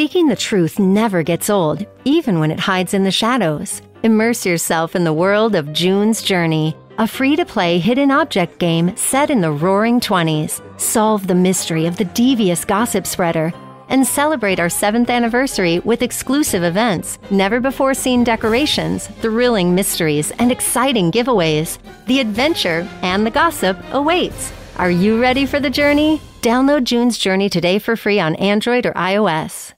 Seeking the truth never gets old, even when it hides in the shadows. Immerse yourself in the world of June's Journey, a free-to-play hidden object game set in the roaring 20s. Solve the mystery of the devious gossip spreader and celebrate our 7th anniversary with exclusive events, never-before-seen decorations, thrilling mysteries, and exciting giveaways. The adventure and the gossip awaits. Are you ready for the journey? Download June's Journey today for free on Android or iOS.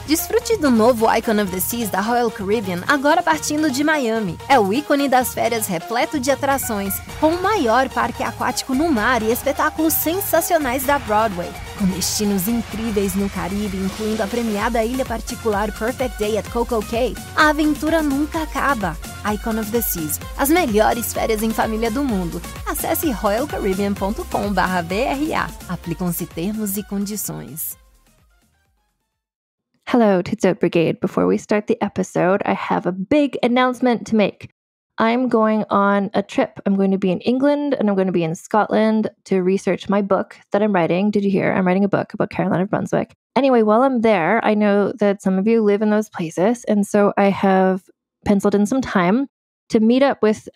Desfrute do novo Icon of the Seas da Royal Caribbean, agora partindo de Miami. É o ícone das férias repleto de atrações, com o maior parque aquático no mar e espetáculos sensacionais da Broadway. Com destinos incríveis no Caribe, incluindo a premiada ilha particular Perfect Day at Coco Cay, a aventura nunca acaba. Icon of the Seas, as melhores férias em família do mundo. Acesse royalcaribbean.com/BRA. Aplicam-se termos e condições. Hello, Tits Out Brigade. Before we start the episode, I have a big announcement to make. I'm going on a trip. I'm going to be in England and I'm going to be in Scotland to research my book that I'm writing. Did you hear? I'm writing a book about Caroline of Brunswick. Anyway, while I'm there, I know that some of you live in those places, and so I have penciled in some time to meet up with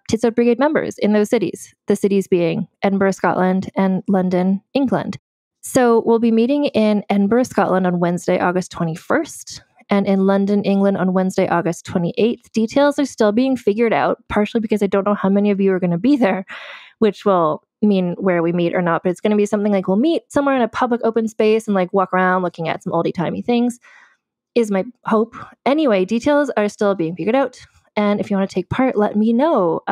Tits Out Brigade members in those cities, the cities being Edinburgh, Scotland, and London, England. So we'll be meeting in Edinburgh, Scotland on Wednesday, August 21st, and in London, England on Wednesday, August 28th. Details are still being figured out, partially because I don't know how many of you are going to be there, which will mean where we meet or not, but it's going to be something like we'll meet somewhere in a public open space and like walk around looking at some oldie-timey things, is my hope. Anyway, details are still being figured out, and if you want to take part, let me know.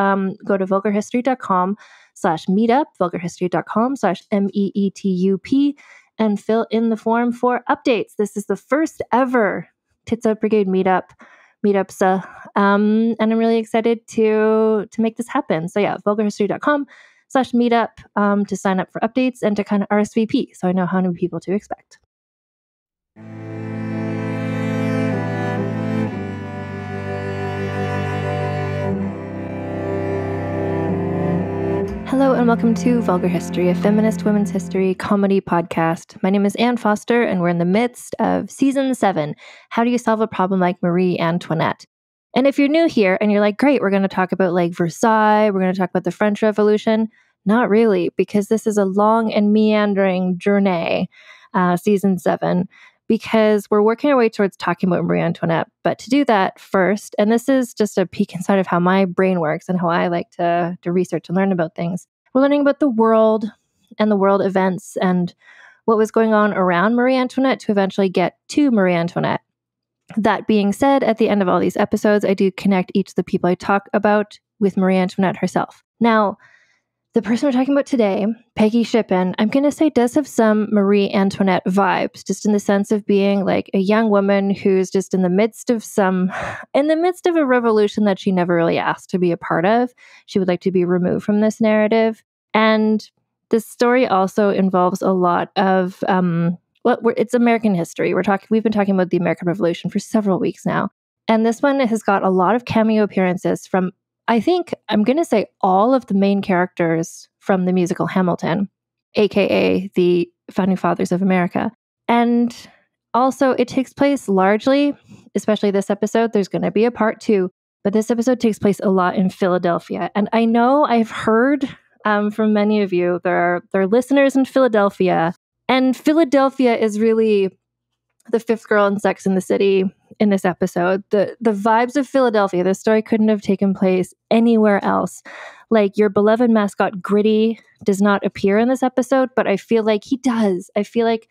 Go to vulgarhistory.com/meetup, vulgarhistory.com/meetup, and fill in the form for updates. This is the first ever Tits Out Brigade meetups, and I'm really excited to make this happen. So yeah, vulgarhistory.com/meetup to sign up for updates and to kind of RSVP, so I know how many people to expect. Hello and welcome to Vulgar History, a feminist women's history comedy podcast. My name is Anne Foster and we're in the midst of Season 7, How Do You Solve a Problem Like Marie Antoinette? And if you're new here and you're like, great, we're going to talk about like Versailles, we're going to talk about the French Revolution. Not really, because this is a long and meandering journey, Season 7, because we're working our way towards talking about Marie Antoinette. But to do that first, and this is just a peek inside of how my brain works and how I like to research and learn about things, we're learning about the world and the world events and what was going on around Marie Antoinette to eventually get to Marie Antoinette. That being said, at the end of all these episodes, I do connect each of the people I talk about with Marie Antoinette herself. Now, the person we're talking about today, Peggy Shippen, I'm going to say does have some Marie Antoinette vibes, just in the sense of being like a young woman who's just in the midst of a revolution that she never really asked to be a part of. She would like to be removed from this narrative. And this story also involves a lot of, it's American history. We've been talking about the American Revolution for several weeks now. And this one has got a lot of cameo appearances from, I think I'm going to say, all of the main characters from the musical Hamilton, aka the Founding Fathers of America. And also it takes place largely, especially this episode, there's going to be a part 2, but this episode takes place a lot in Philadelphia. And I know I've heard from many of you, there are listeners in Philadelphia, and Philadelphia is really the fifth girl in Sex and the City in this episode. The vibes of Philadelphia, this story couldn't have taken place anywhere else. Like, your beloved mascot Gritty does not appear in this episode, but I feel like he does. I feel like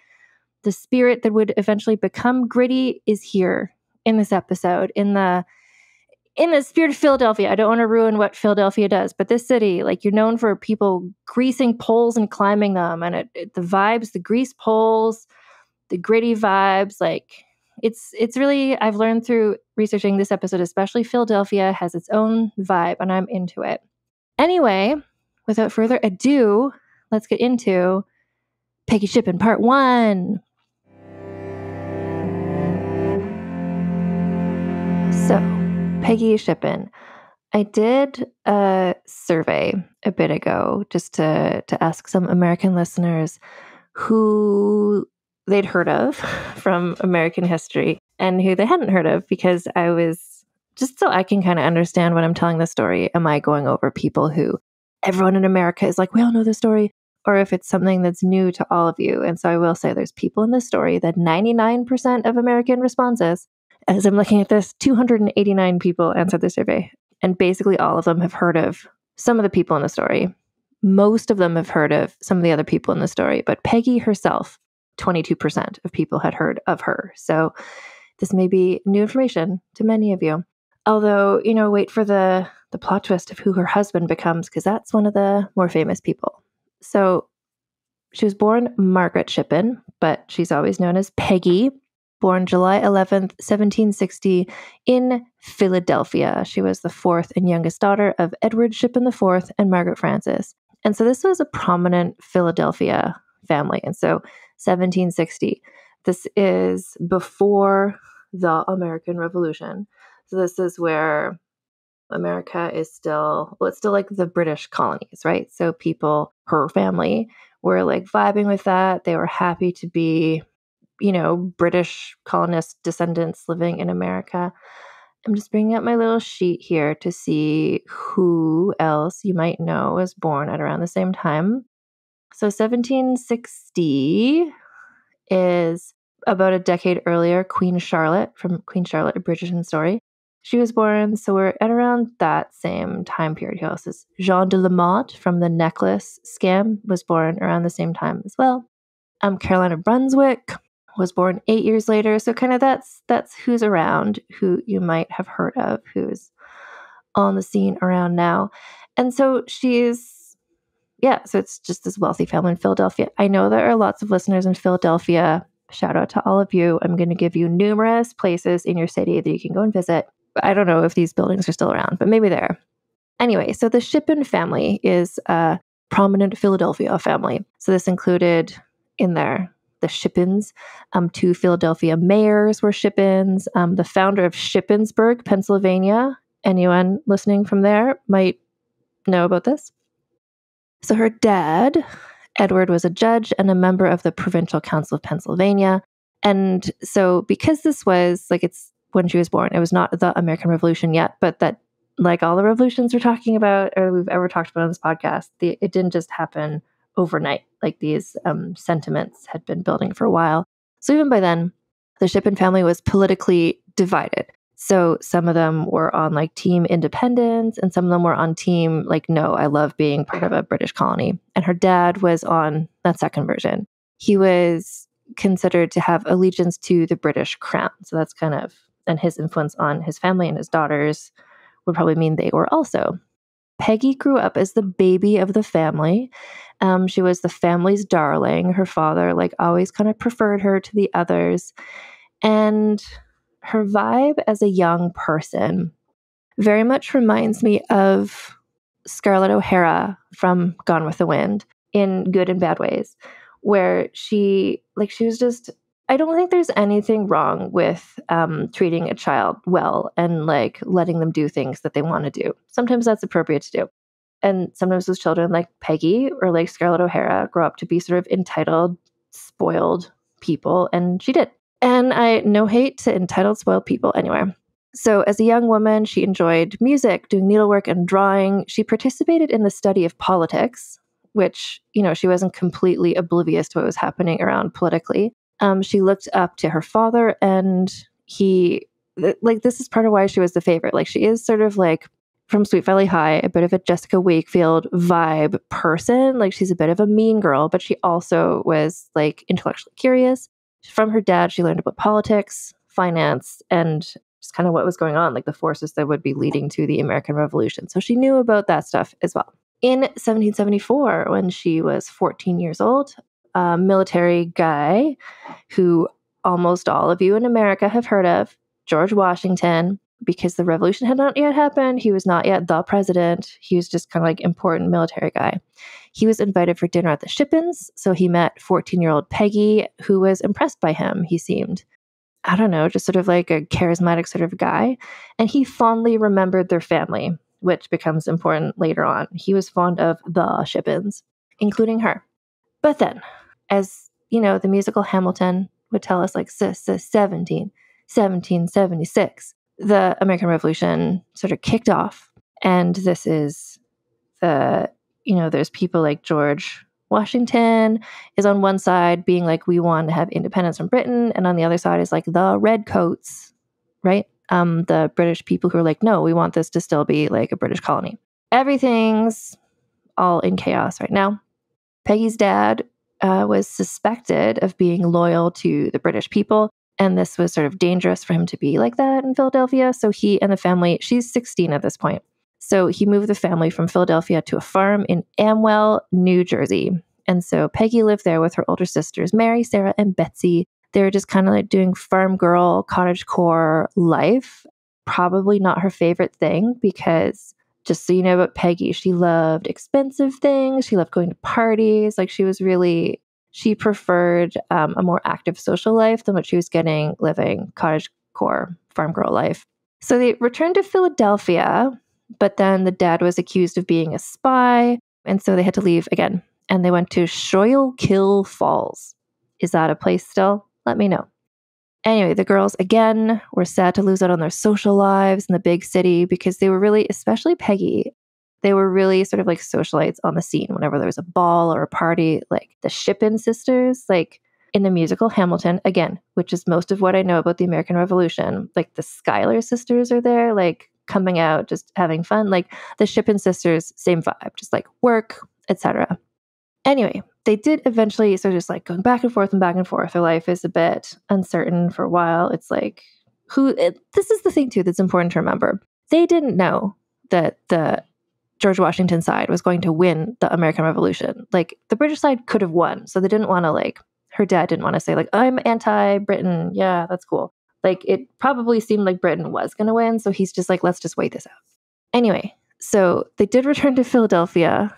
the spirit that would eventually become Gritty is here in this episode, in the spirit of Philadelphia. I don't want to ruin what Philadelphia does, but this city, like, you're known for people greasing poles and climbing them, and the vibes, the grease poles, the gritty vibes, like, it's really, I've learned through researching this episode, especially Philadelphia has its own vibe, and I'm into it. Anyway, without further ado, let's get into Peggy Shippen Part 1. So, Peggy Shippen. I did a survey a bit ago just to ask some American listeners who they'd heard of from American history and who they hadn't heard of, because I was just so I can kind of understand when I'm telling this story. Am I going over people who everyone in America is like, we all know this story? Or if it's something that's new to all of you. And so I will say there's people in this story that 99% of American responses, as I'm looking at this, 289 people answered the survey. And basically all of them have heard of some of the people in the story. Most of them have heard of some of the other people in the story. But Peggy herself, 22% of people had heard of her. So this may be new information to many of you. Although, wait for the plot twist of who her husband becomes, because that's one of the more famous people. So she was born Margaret Shippen, but she's always known as Peggy, born July 11th, 1760 in Philadelphia. She was the fourth and youngest daughter of Edward Shippen IV and Margaret Frances. And so this was a prominent Philadelphia family. And so 1760, this is before the American Revolution. So this is where America is still, it's still like the British colonies, right? So people, her family, were like vibing with that. They were happy to be, British colonist descendants living in America. I'm just bringing up my little sheet here to see who else you might know was born at around the same time. So 1760 is about a decade earlier, Queen Charlotte, from Queen Charlotte, a Bridgerton story. She was born, so we're at around that same time period. Who else is Jean de la Motte from the necklace scam was born around the same time as well. Carolina Brunswick was born 8 years later. So kind of that's who's around, who you might have heard of, who's on the scene around now. And so so it's just this wealthy family in Philadelphia. I know there are lots of listeners in Philadelphia. Shout out to all of you. I'm going to give you numerous places in your city that you can go and visit. I don't know if these buildings are still around, but maybe they're. Anyway, so the Shippen family is a prominent Philadelphia family. So this included in there the Shippens. 2 Philadelphia mayors were Shippens. The founder of Shippensburg, Pennsylvania. Anyone listening from there might know about this. So her dad, Edward, was a judge and a member of the Provincial Council of Pennsylvania. And so because this was it's when she was born, it was not the American Revolution yet, but that like all the revolutions we're talking about or we've ever talked about on this podcast, it didn't just happen overnight. Like these sentiments had been building for a while. So even by then, the Shippen family was politically divided. So some of them were on like team independence and some of them were on team no, I love being part of a British colony. And her dad was on that second version. He was considered to have allegiance to the British crown. So that's kind of, and his influence on his family and his daughters would probably mean they were also. Peggy grew up as the baby of the family. She was the family's darling. Her father always kind of preferred her to the others. And her vibe as a young person very much reminds me of Scarlett O'Hara from Gone with the Wind in good and bad ways, where she was just, I don't think there's anything wrong with treating a child well and letting them do things that they want to do. Sometimes that's appropriate to do. And sometimes those children like Peggy or like Scarlett O'Hara grow up to be sort of entitled, spoiled people. And she did. And no hate to entitled, spoiled people anywhere. So as a young woman, she enjoyed music, doing needlework and drawing. She participated in the study of politics, which, she wasn't completely oblivious to what was happening around politically. She looked up to her father and this is part of why she was the favorite. She is sort of from Sweet Valley High, a bit of a Jessica Wakefield vibe person. She's a bit of a mean girl, but she also was intellectually curious. From her dad, she learned about politics, finance, and just kind of what was going on, the forces that would be leading to the American Revolution. So she knew about that stuff as well. In 1774, when she was 14 years old, a military guy who almost all of you in America have heard of, George Washington, because the revolution had not yet happened. He was not yet the president. He was just kind of important military guy. He was invited for dinner at the Shippens. So he met 14-year-old Peggy, who was impressed by him. He seemed, I don't know, just sort of a charismatic sort of guy. And he fondly remembered their family, which becomes important later on. He was fond of the Shippens, including her. But then, as the musical Hamilton would tell us 1776, the American Revolution sort of kicked off. And this is there's people like George Washington is on one side being like, we want to have independence from Britain. And on the other side is like the redcoats, right? The British people who are like, no, we want this to still be like a British colony. Everything's all in chaos right now. Peggy's dad was suspected of being loyal to the British people. And this was sort of dangerous for him to be like that in Philadelphia. So he and the family, she's 16 at this point. So he moved the family from Philadelphia to a farm in Amwell, New Jersey. And so Peggy lived there with her older sisters, Mary, Sarah, and Betsy. They were just kind of like doing farm girl, cottagecore life. Probably not her favorite thing because, just so you know about Peggy, she loved expensive things. She loved going to parties. Like she preferred a more active social life than what she was getting living cottagecore farm girl life. So they returned to Philadelphia, but then the dad was accused of being a spy. And so they had to leave again. And they went to Schuylkill Falls. Is that a place still? Let me know. Anyway, the girls, again, were sad to lose out on their social lives in the big city because they were really, especially Peggy, they were really sort of like socialites on the scene whenever there was a ball or a party. Like the Shippen sisters, like in the musical Hamilton, again, which is most of what I know about the American Revolution, like the Schuyler sisters are there, like coming out, just having fun. Like the Shippen sisters, same vibe, just like work, etc. Anyway, they did eventually, so just like going back and forth and back and forth. Their life is a bit uncertain for a while. It's like, this is the thing too that's important to remember. They didn't know that the George Washington side was going to win the American Revolution. Like the British side could have won. So they didn't want to her dad didn't want to say like, I'm anti-Britain. Yeah, that's cool. Like it probably seemed like Britain was going to win. So he's just like, let's just wait this out. Anyway, so they did return to Philadelphia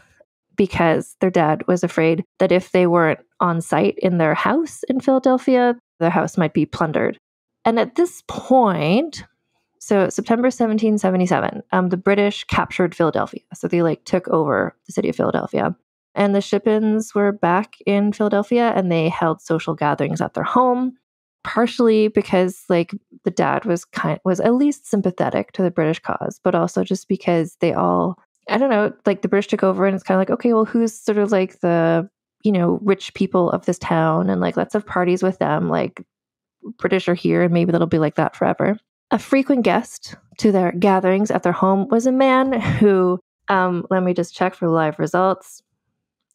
because their dad was afraid that if they weren't on site in their house in Philadelphia, their house might be plundered. And at this point, so September 1777, the British captured Philadelphia. So they took over the city of Philadelphia. And the Shippens were back in Philadelphia and they held social gatherings at their home, partially because the dad was at least sympathetic to the British cause, but also just because they all, I don't know, the British took over and it's kind of like, okay, well, who's sort of the, rich people of this town? And let's have parties with them. British are here and maybe that'll be like that forever. A frequent guest to their gatherings at their home was a man who, let me just check for live results.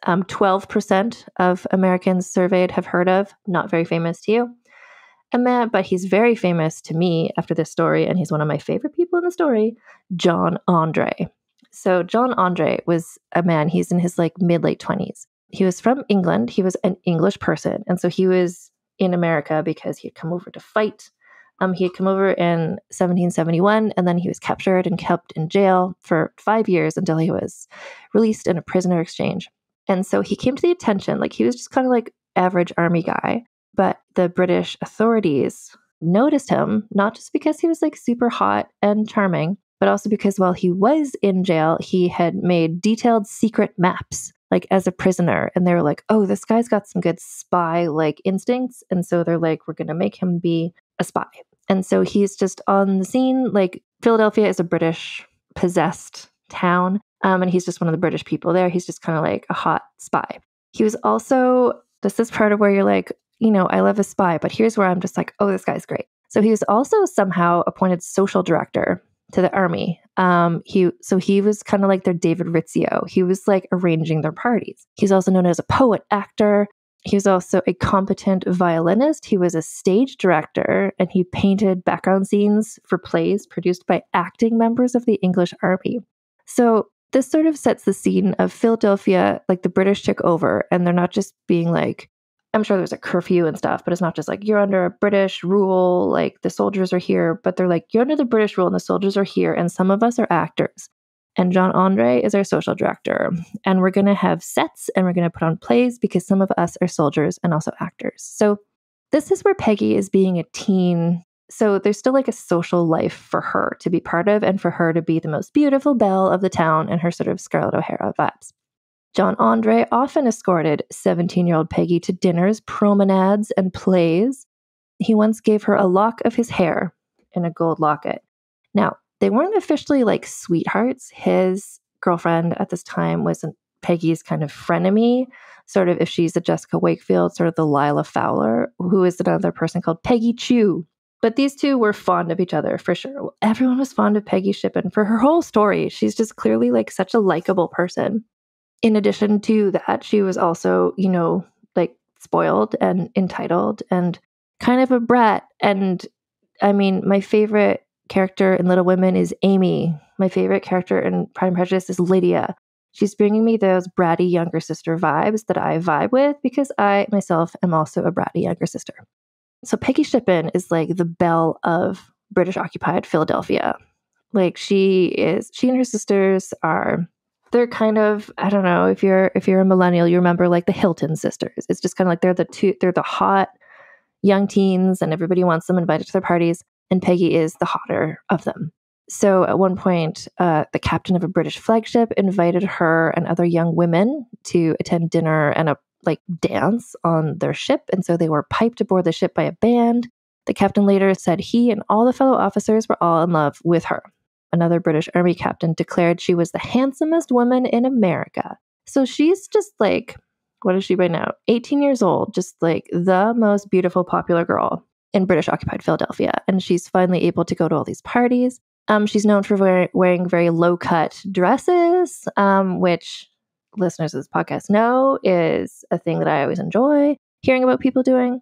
12% of Americans surveyed have heard of, not very famous to you. A man, but he's very famous to me after this story, and he's one of my favorite people in the story, John Andre. So John Andre was a man, he's in his mid-late 20s. He was from England. He was an English person. And so he was in America because he had come over to fight. He had come over in 1771, and then he was captured and kept in jail for 5 years until he was released in a prisoner exchange. And so he came to the attention, he was just kind of average army guy, but the British authorities noticed him, not just because he was super hot and charming, but also because while he was in jail, he had made detailed secret maps, as a prisoner. And they were like, oh, this guy's got some good spy instincts. And so they're like, we're going to make him be a spy. And so he's just on the scene. Philadelphia is a British possessed town. And he's just one of the British people there. He's just kind of a hot spy. He was also, this is part of where you're I love a spy, but here's where I'm just oh, this guy's great. So he was also somehow appointed social director to the army. He was kind of their David Rizzio. He was arranging their parties. He's also known as a poet, actor. He was also a competent violinist. He was a stage director, and he painted background scenes for plays produced by acting members of the English army. So this sort of sets the scene of Philadelphia, the British took over, and they're not just being I'm sure there's a curfew and stuff, but it's not just you're under a British rule, the soldiers are here, but they're you're under the British rule and the soldiers are here, and some of us are actors. And John Andre is our social director. And we're going to have sets and we're going to put on plays because some of us are soldiers and also actors. So this is where Peggy is being a teen. So there's still a social life for her to be part of and for her to be the most beautiful belle of the town and her sort of Scarlett O'Hara vibes. John Andre often escorted 17-year-old Peggy to dinners, promenades, and plays. He once gave her a lock of his hair in a gold locket. Now, they weren't officially like sweethearts. His girlfriend at this time was Peggy's kind of frenemy, sort of if she's a Jessica Wakefield, sort of the Lila Fowler, who is another person called Peggy Chew. But these two were fond of each other for sure. Everyone was fond of Peggy Shippen for her whole story. She's just clearly like such a likable person. In addition to that, she was also, like spoiled and entitled and kind of a brat. And I mean, my favorite character in Little Women is Amy. My favorite character in Pride and Prejudice is Lydia. She's bringing me those bratty younger sister vibes that I vibe with because I myself am also a bratty younger sister. So Peggy Shippen is like the belle of British occupied Philadelphia. Like she and her sisters they're kind of, I don't know, if you're a millennial, you remember like the Hilton sisters. It's just kind of like they're the hot young teens and everybody wants them invited to their parties. And Peggy is the hotter of them. So at one point, the captain of a British flagship invited her and other young women to attend dinner and a dance on their ship. And so they were piped aboard the ship by a band. The captain later said he and all the fellow officers were all in love with her. Another British Army captain declared she was the handsomest woman in America. So she's just like, what is she by now? 18 years old, just like the most beautiful, popular girl in British occupied Philadelphia. And she's finally able to go to all these parties. She's known for wearing very low-cut dresses, which listeners of this podcast know is a thing that I always enjoy hearing about people doing.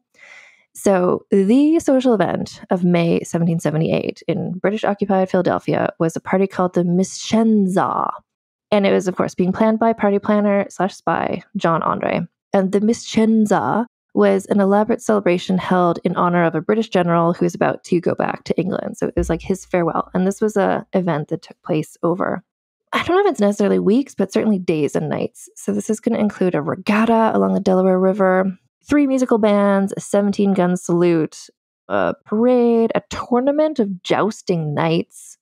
So the social event of May 1778 in British occupied Philadelphia was a party called the Miscenza. And it was, of course, being planned by party planner / spy John Andre. And the Miscenza was an elaborate celebration held in honor of a British general who was about to go back to England. So it was like his farewell. And this was an event that took place over, I don't know if it's necessarily weeks, but certainly days and nights. So this is going to include a regatta along the Delaware River, 3 musical bands, a 17-gun salute, a parade, a tournament of jousting knights.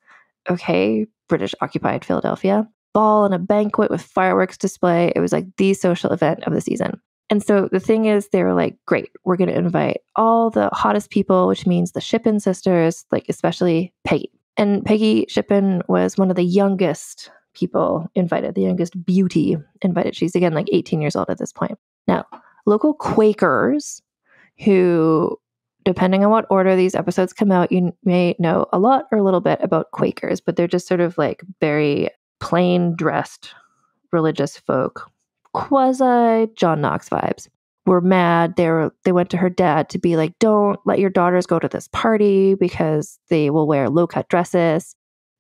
Okay, British occupied Philadelphia. Ball and a banquet with fireworks display. It was like the social event of the season. And so the thing is, they were like, great, we're going to invite all the hottest people, which means the Shippen sisters, like especially Peggy. And Peggy Shippen was one of the youngest people invited, the youngest beauty invited. She's again like 18 years old at this point. Now, local Quakers who, depending on what order these episodes come out, you may know a lot or a little bit about Quakers, but they're just sort of like very plain dressed religious folk, quasi John Knox vibes. Were mad. They went to her dad to be like, don't let your daughters go to this party because they will wear low-cut dresses,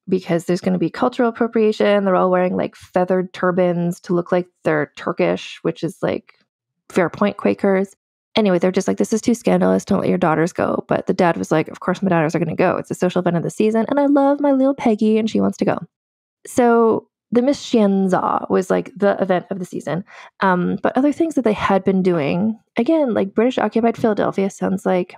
because there's going to be cultural appropriation. They're all wearing like feathered turbans to look like they're Turkish, which is like fair point Quakers. Anyway, they're just like, this is too scandalous. Don't let your daughters go. But the dad was like, of course my daughters are going to go. It's a social event of the season. And I love my little Peggy and she wants to go. So the Miscenza was like the event of the season. But other things that they had been doing, again, like British occupied Philadelphia sounds like,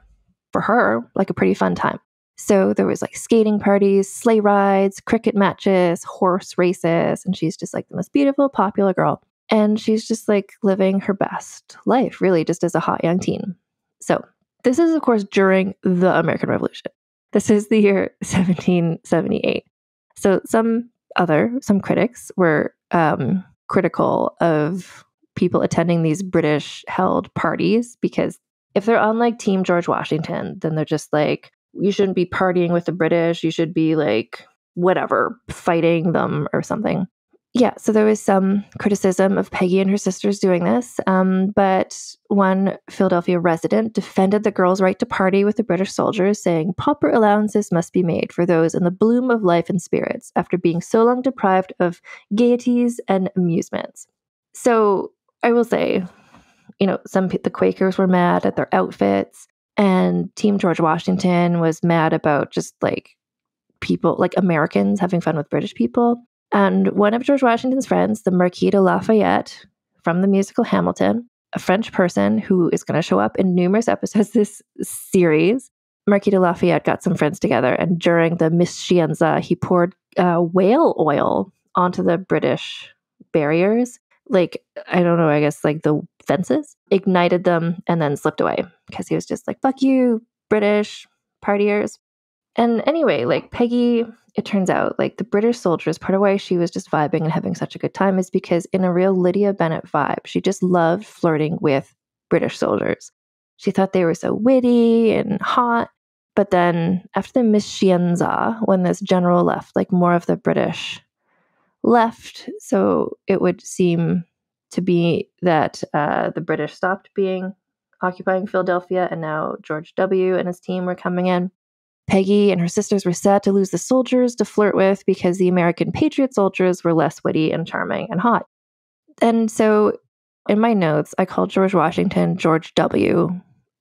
for her, like a pretty fun time. So there was like skating parties, sleigh rides, cricket matches, horse races. And she's just like the most beautiful, popular girl. And she's just like living her best life, really, just as a hot young teen. So this is, of course, during the American Revolution. This is the year 1778. So some critics were critical of people attending these British-held parties, because if they're on like Team George Washington, then they're just like, you shouldn't be partying with the British. You should be like, whatever, fighting them or something. Yeah, so there was some criticism of Peggy and her sisters doing this, but one Philadelphia resident defended the girls' right to party with the British soldiers, saying proper allowances must be made for those in the bloom of life and spirits after being so long deprived of gaieties and amusements. So I will say, the Quakers were mad at their outfits, and Team George Washington was mad about just like people, like Americans having fun with British people. And one of George Washington's friends, the Marquis de Lafayette from the musical Hamilton, a French person who is going to show up in numerous episodes of this series, Marquis de Lafayette got some friends together, and during the Miscenza, he poured whale oil onto the British barriers, like, I don't know, I guess like the fences, ignited them, and then slipped away because he was just like, fuck you, British partiers. And anyway, like Peggy, it turns out like the British soldiers, part of why she was just vibing and having such a good time is because in a real Lydia Bennet vibe, she just loved flirting with British soldiers. She thought they were so witty and hot. But then after the Mischienza, when this general left, like more of the British left. So it would seem to be that the British stopped occupying Philadelphia, and now George W. and his team were coming in. Peggy and her sisters were sad to lose the soldiers to flirt with because the American Patriot soldiers were less witty and charming and hot. And so in my notes, I called George Washington George W.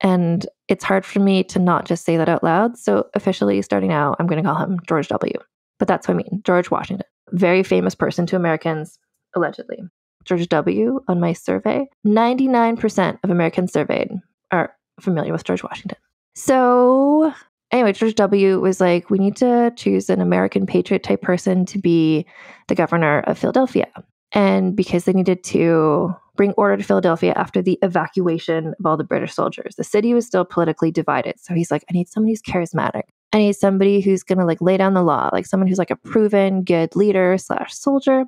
And it's hard for me to not just say that out loud. So officially, starting now, I'm going to call him George W. But that's what I mean, George Washington. Very famous person to Americans, allegedly. George W. on my survey, 99% of Americans surveyed are familiar with George Washington. So anyway, George W. was like, we need to choose an American patriot type person to be the governor of Philadelphia. And because they needed to bring order to Philadelphia after the evacuation of all the British soldiers. The city was still politically divided. So he's like, I need somebody who's charismatic. I need somebody who's going to like lay down the law, like someone who's like a proven good leader / soldier.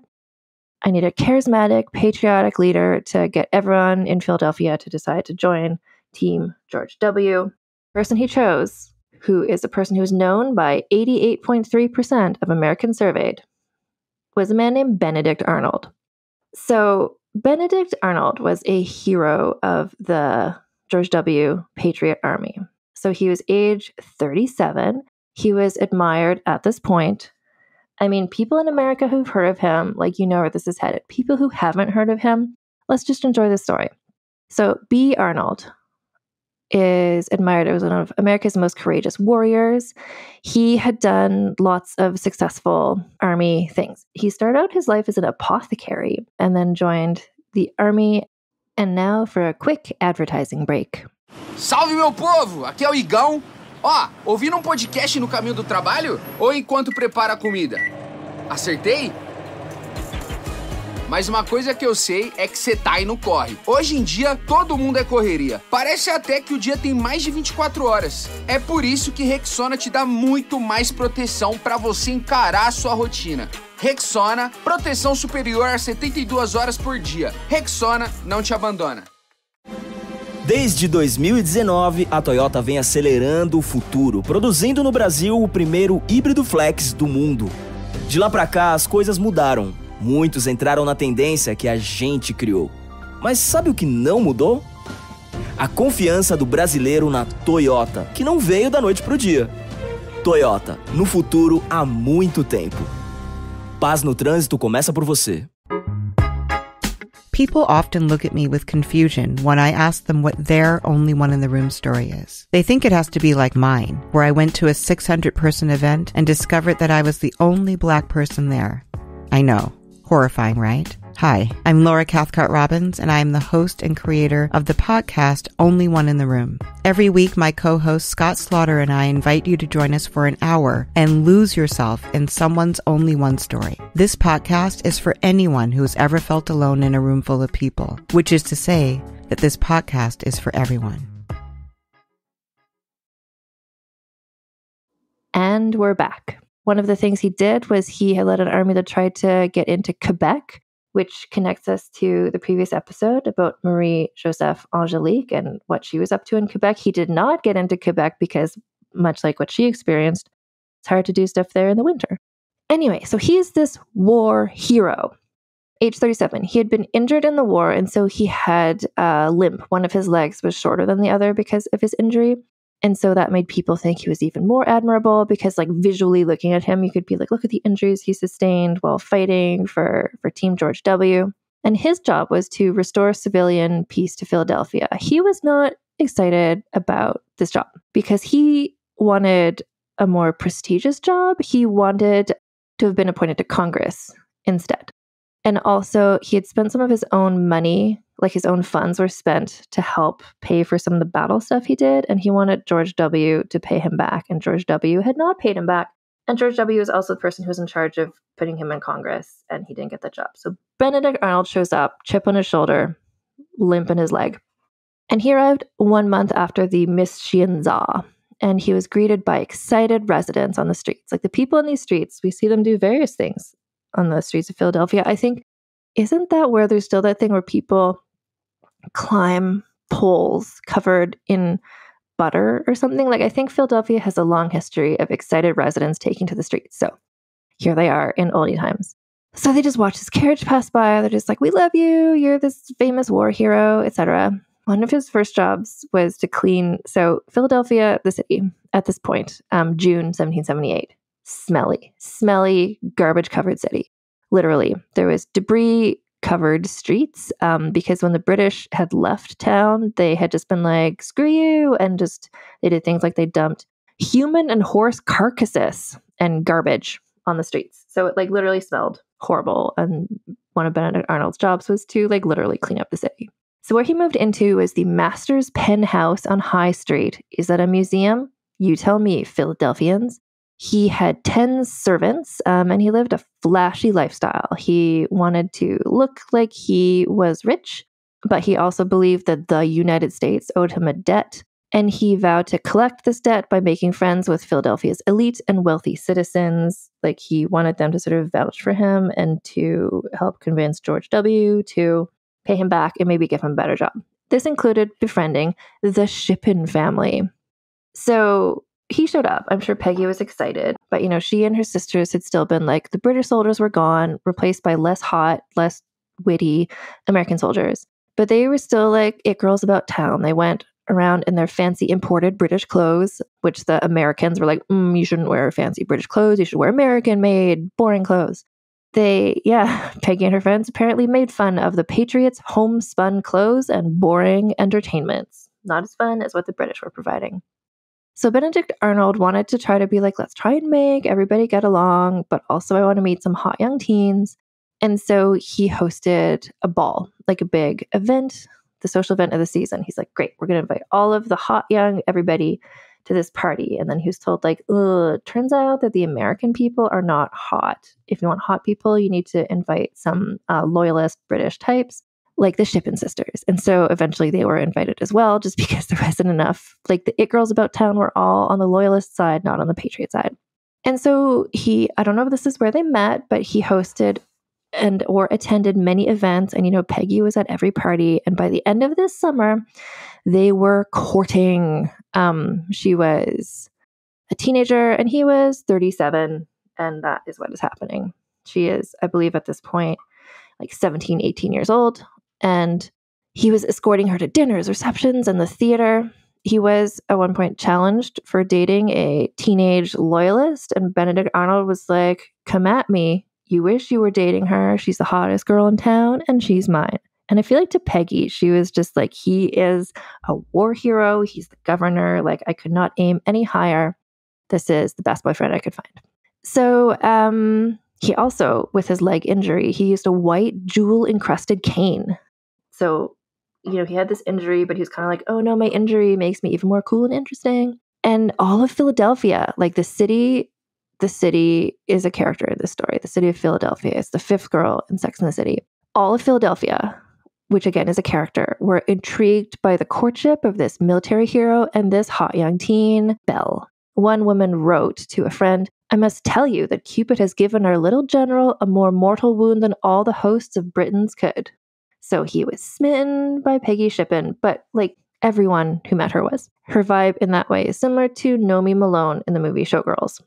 I need a charismatic, patriotic leader to get everyone in Philadelphia to decide to join Team George W. The person he chose, who is a person who is known by 88.3% of Americans surveyed, was a man named Benedict Arnold. So Benedict Arnold was a hero of the George W. Patriot Army. So he was age 37. He was admired at this point. I mean, people in America who've heard of him, like, you know where this is headed. People who haven't heard of him, let's just enjoy this story. So B. Arnold is admired as one of America's most courageous warriors. He had done lots of successful army things. He started out his life as an apothecary and then joined the army. And now for a quick advertising break. Salve, meu povo! Aqui é o Igão. Ó, ouvindo podcast no caminho do trabalho ou enquanto prepara a comida? Acertei? Mas uma coisa que eu sei é que cê tá aí no corre. Hoje em dia, todo mundo é correria. Parece até que o dia tem mais de 24 horas. É por isso que Rexona te dá muito mais proteção para você encarar a sua rotina. Rexona, proteção superior a 72 horas por dia. Rexona não te abandona. Desde 2019, a Toyota vem acelerando o futuro, produzindo no Brasil o primeiro híbrido flex do mundo. De lá pra cá, as coisas mudaram. Muitos entraram na tendência que a gente criou. Mas sabe o que não mudou? A confiança do brasileiro na Toyota, que não veio da noite pro dia. Toyota, no futuro há muito tempo. Paz no trânsito começa por você. People often look at me with confusion when I ask them what their only one in the room story is. They think it has to be like mine, where I went to a 600-person event and discovered that I was the only Black person there. I know. Horrifying, right? Hi, I'm Laura Cathcart-Robbins, and I am the host and creator of the podcast Only One in the Room. Every week, my co-host Scott Slaughter and I invite you to join us for an hour and lose yourself in someone's only one story. This podcast is for anyone who's ever felt alone in a room full of people, which is to say that this podcast is for everyone. And we're back. One of the things he did was he had led an army that tried to get into Quebec, which connects us to the previous episode about Marie-Joseph Angelique and what she was up to in Quebec. He did not get into Quebec because, much like what she experienced, it's hard to do stuff there in the winter. Anyway, so he's this war hero. Age 37. He had been injured in the war, and so he had a limp. One of his legs was shorter than the other because of his injury. And so that made people think he was even more admirable because, like, visually looking at him, you could be like, look at the injuries he sustained while fighting for Team George W. And his job was to restore civilian peace to Philadelphia. He was not excited about this job because he wanted a more prestigious job. He wanted to have been appointed to Congress instead. And also, he had spent some of his own money, like his own funds were spent to help pay for some of the battle stuff he did. And he wanted George W. to pay him back. And George W. had not paid him back. And George W. was also the person who was in charge of putting him in Congress, and he didn't get that job. So Benedict Arnold shows up, chip on his shoulder, limp in his leg. And he arrived 1 month after the Misschianza, and he was greeted by excited residents on the streets. Like the people in these streets, we see them do various things on the streets of Philadelphia. I think, isn't that where there's still that thing where people climb poles covered in butter or something? Like I think Philadelphia has a long history of excited residents taking to the streets. So here they are in oldie times. So they just watch his carriage pass by. They're just like, we love you. You're this famous war hero, etc. One of his first jobs was to clean. So Philadelphia, the city at this point, June 1778, smelly, garbage-covered city. Literally, there was debris-covered streets because when the British had left town, they had just been like, screw you, and just they did things like they dumped human and horse carcasses and garbage on the streets. So it like literally smelled horrible. And one of Benedict Arnold's jobs was to like literally clean up the city. So where he moved into was the Master's Pen House on High Street. Is that a museum? You tell me, Philadelphians. He had 10 servants, and he lived a flashy lifestyle. He wanted to look like he was rich, but he also believed that the United States owed him a debt, and he vowed to collect this debt by making friends with Philadelphia's elite and wealthy citizens. Like he wanted them to sort of vouch for him and to help convince George W. to pay him back and maybe give him a better job. This included befriending the Shippen family. So he showed up. I'm sure Peggy was excited, but she and her sisters had still been like, the British soldiers were gone, replaced by less hot, less witty American soldiers. But they were still like it girls about town. They went around in their fancy imported British clothes, which the Americans were like, you shouldn't wear fancy British clothes. You should wear American-made, boring clothes. Peggy and her friends apparently made fun of the Patriots' homespun clothes and boring entertainments. Not as fun as what the British were providing. So Benedict Arnold wanted to try to be like, let's try and make everybody get along, but also I want to meet some hot young teens. And so he hosted a ball, like a big event, the social event of the season. He's like, great, we're going to invite all of the hot young everybody to this party. And then he was told like, turns out that the American people are not hot. If you want hot people, you need to invite some loyalist British types like the Shippen sisters. And so eventually they were invited as well, just because there wasn't enough. Like the it girls about town were all on the loyalist side, not on the patriot side. And so I don't know if this is where they met, but he hosted or attended many events. And, Peggy was at every party. And by the end of this summer, they were courting. She was a teenager and he was 37. And that is what is happening. She is, I believe at this point, like 17, 18 years old. And he was escorting her to dinners, receptions, and the theater. He was at one point challenged for dating a teenage loyalist. And Benedict Arnold was like, come at me. You wish you were dating her. She's the hottest girl in town and she's mine. And I feel like to Peggy, she was just like, he is a war hero. He's the governor. Like I could not aim any higher. This is the best boyfriend I could find. So he also, with his leg injury, he used a white jewel-encrusted cane. So, he had this injury, but he was kind of like, oh no, my injury makes me even more cool and interesting. And all of Philadelphia, like the city is a character in this story. The city of Philadelphia is the fifth girl in Sex and the City. All of Philadelphia, which again is a character, were intrigued by the courtship of this military hero and this hot young teen, Belle. One woman wrote to a friend, I must tell you that Cupid has given our little general a more mortal wound than all the hosts of Britons could. So he was smitten by Peggy Shippen, but like everyone who met her was. Her vibe in that way is similar to Nomi Malone in the movie Showgirls.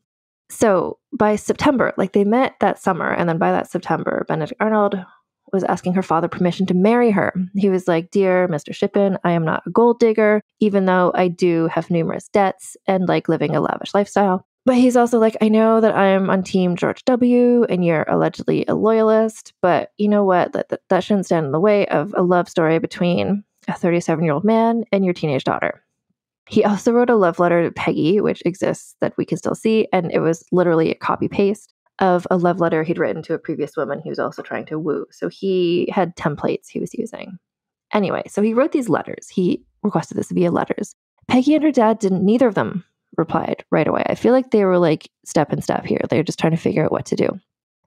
So by September, like they met that summer, and then by that September, Benedict Arnold was asking her father permission to marry her. He was like, dear Mr. Shippen, I am not a gold digger, even though I do have numerous debts and like living a lavish lifestyle. But he's also like, I know that I'm on team George W. and you're allegedly a loyalist, but you know what? That shouldn't stand in the way of a love story between a 37-year-old man and your teenage daughter. He also wrote a love letter to Peggy, which exists that we can still see, and it was literally a copy-paste of a love letter he'd written to a previous woman he was also trying to woo. So he had templates he was using. Anyway, so he wrote these letters. He requested this via letters. Peggy and her dad neither of them replied right away. I feel like they were like step and step here. They were just trying to figure out what to do.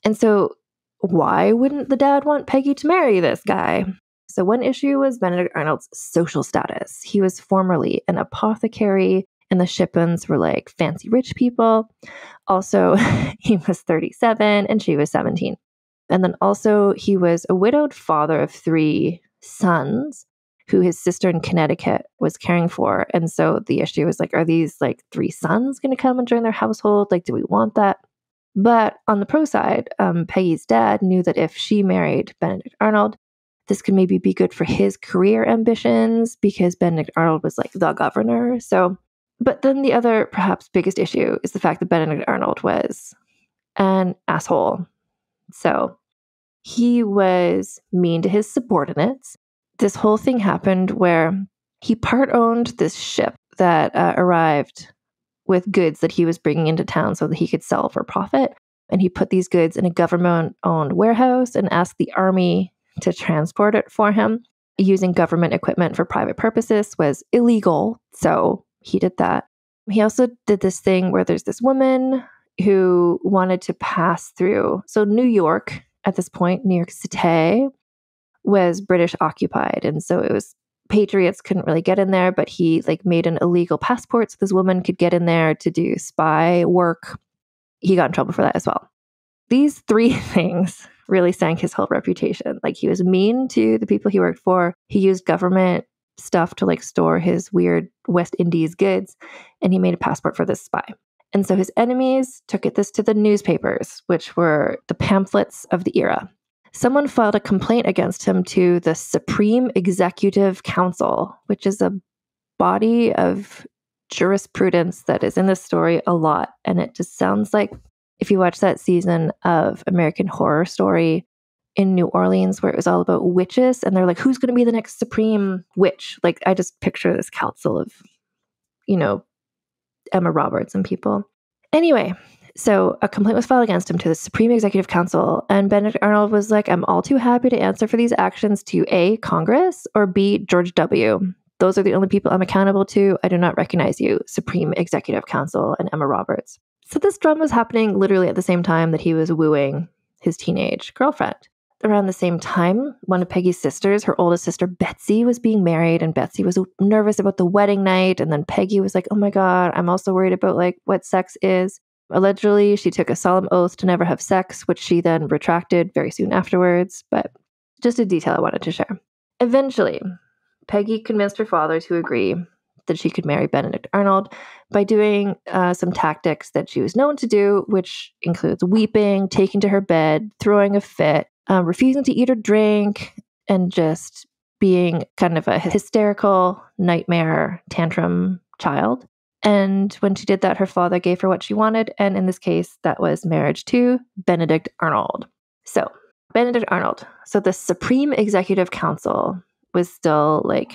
And so why wouldn't the dad want Peggy to marry this guy? So one issue was Benedict Arnold's social status. He was formerly an apothecary, and the Shippens were like fancy rich people. Also, he was 37 and she was 17. And then also he was a widowed father of 3 sons who his sister in Connecticut was caring for. And so the issue was like, are these like 3 sons going to come and join their household? Like, do we want that? But on the pro side, Peggy's dad knew that if she married Benedict Arnold, this could maybe be good for his career ambitions because Benedict Arnold was like the governor. So, but then the other perhaps biggest issue is the fact that Benedict Arnold was an asshole. So he was mean to his subordinates. This whole thing happened where he part-owned this ship that arrived with goods that he was bringing into town so that he could sell for profit. And he put these goods in a government-owned warehouse and asked the army to transport it for him. Using government equipment for private purposes was illegal, so he did that. He also did this thing where there's this woman who wanted to pass through. So New York, at this point, New York City, was British occupied. And so it was patriots couldn't really get in there, but he like made an illegal passport so this woman could get in there to do spy work. He got in trouble for that as well. These 3 things really sank his whole reputation. Like, he was mean to the people he worked for. He used government stuff to like store his weird West Indies goods, and he made a passport for this spy. And so his enemies took this to the newspapers, which were the pamphlets of the era. Someone filed a complaint against him to the Supreme Executive Council, which is a body of jurisprudence that is in this story a lot. And it just sounds like if you watch that season of American Horror Story in New Orleans, where it was all about witches, and they're like, who's going to be the next supreme witch? Like, I just picture this council of, Emma Roberts and people. Anyway, so a complaint was filed against him to the Supreme Executive Council, and Benedict Arnold was like, I'm all too happy to answer for these actions to A, Congress, or B, George W. Those are the only people I'm accountable to. I do not recognize you, Supreme Executive Council and Emma Roberts. So this drama was happening literally at the same time that he was wooing his teenage girlfriend. Around the same time, one of Peggy's sisters, her oldest sister, Betsy, was being married, and Betsy was nervous about the wedding night. And then Peggy was like, oh my God, I'm also worried about like what sex is. Allegedly, she took a solemn oath to never have sex, which she then retracted very soon afterwards. But just a detail I wanted to share. Eventually, Peggy convinced her father to agree that she could marry Benedict Arnold by doing some tactics that she was known to do, which includes weeping, taking to her bed, throwing a fit, refusing to eat or drink, and just being kind of a hysterical nightmare tantrum child. And when she did that, her father gave her what she wanted. And in this case, that was marriage to Benedict Arnold. So Benedict Arnold. So the Supreme Executive Council was still like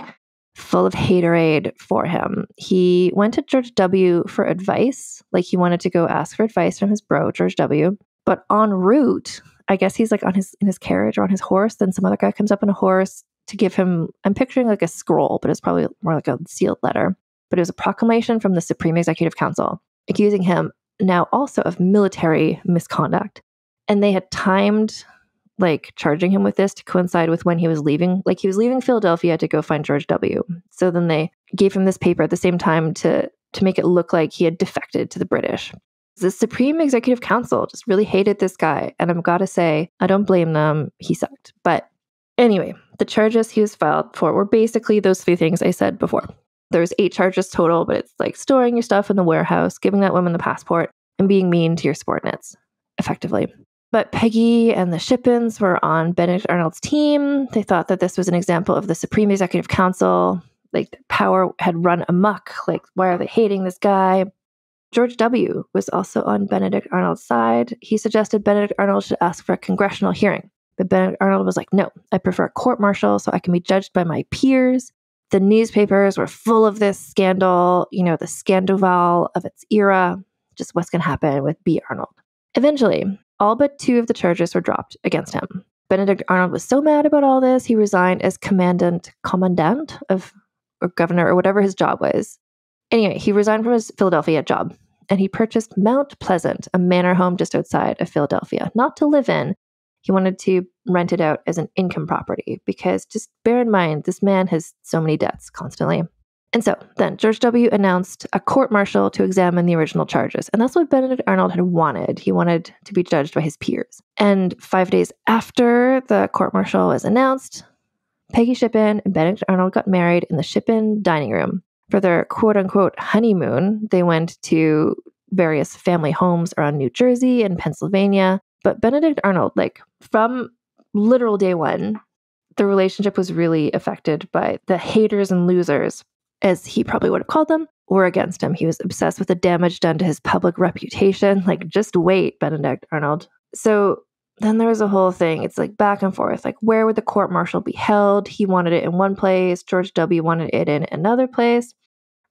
full of haterade for him. He went to George W. for advice. Like, he wanted to go ask for advice from his bro, George W. But en route, I guess he's like in his carriage or on his horse. Then some other guy comes up on a horse to give him, I'm picturing like a scroll, but it's probably more like a sealed letter. But it was a proclamation from the Supreme Executive Council accusing him now also of military misconduct. And they had timed like charging him with this to coincide with when he was leaving. Like, he was leaving Philadelphia to go find George W. So then they gave him this paper at the same time to make it look like he had defected to the British. The Supreme Executive Council just really hated this guy. And I've got to say, I don't blame them. He sucked. But anyway, the charges he was filed for were basically those 3 things I said before. There's 8 charges total, but it's like storing your stuff in the warehouse, giving that woman the passport, and being mean to your subordinates, effectively. But Peggy and the Shippens were on Benedict Arnold's team. They thought that this was an example of the Supreme Executive Council. Like, their power had run amok. Like, why are they hating this guy? George W. was also on Benedict Arnold's side. He suggested Benedict Arnold should ask for a congressional hearing. But Benedict Arnold was like, no, I prefer a court-martial so I can be judged by my peers. The newspapers were full of this scandal, the scandal of its era, just what's going to happen with B. Arnold. Eventually, all but 2 of the charges were dropped against him. Benedict Arnold was so mad about all this, he resigned as commandant of, or governor, or whatever his job was. Anyway, he resigned from his Philadelphia job and he purchased Mount Pleasant, a manor home just outside of Philadelphia, not to live in. He wanted to rent it out as an income property because just bear in mind, this man has so many debts constantly. And so then George W. announced a court-martial to examine the original charges. And that's what Benedict Arnold had wanted. He wanted to be judged by his peers. And 5 days after the court-martial was announced, Peggy Shippen and Benedict Arnold got married in the Shippen dining room. For their quote-unquote honeymoon, they went to various family homes around New Jersey and Pennsylvania. But Benedict Arnold, from literal day one, the relationship was really affected by the haters and losers, as he probably would have called them, were against him. He was obsessed with the damage done to his public reputation. Just wait, Benedict Arnold. So then there was a whole thing. It's back and forth. Where would the court-martial be held? He wanted it in one place. George W. wanted it in another place.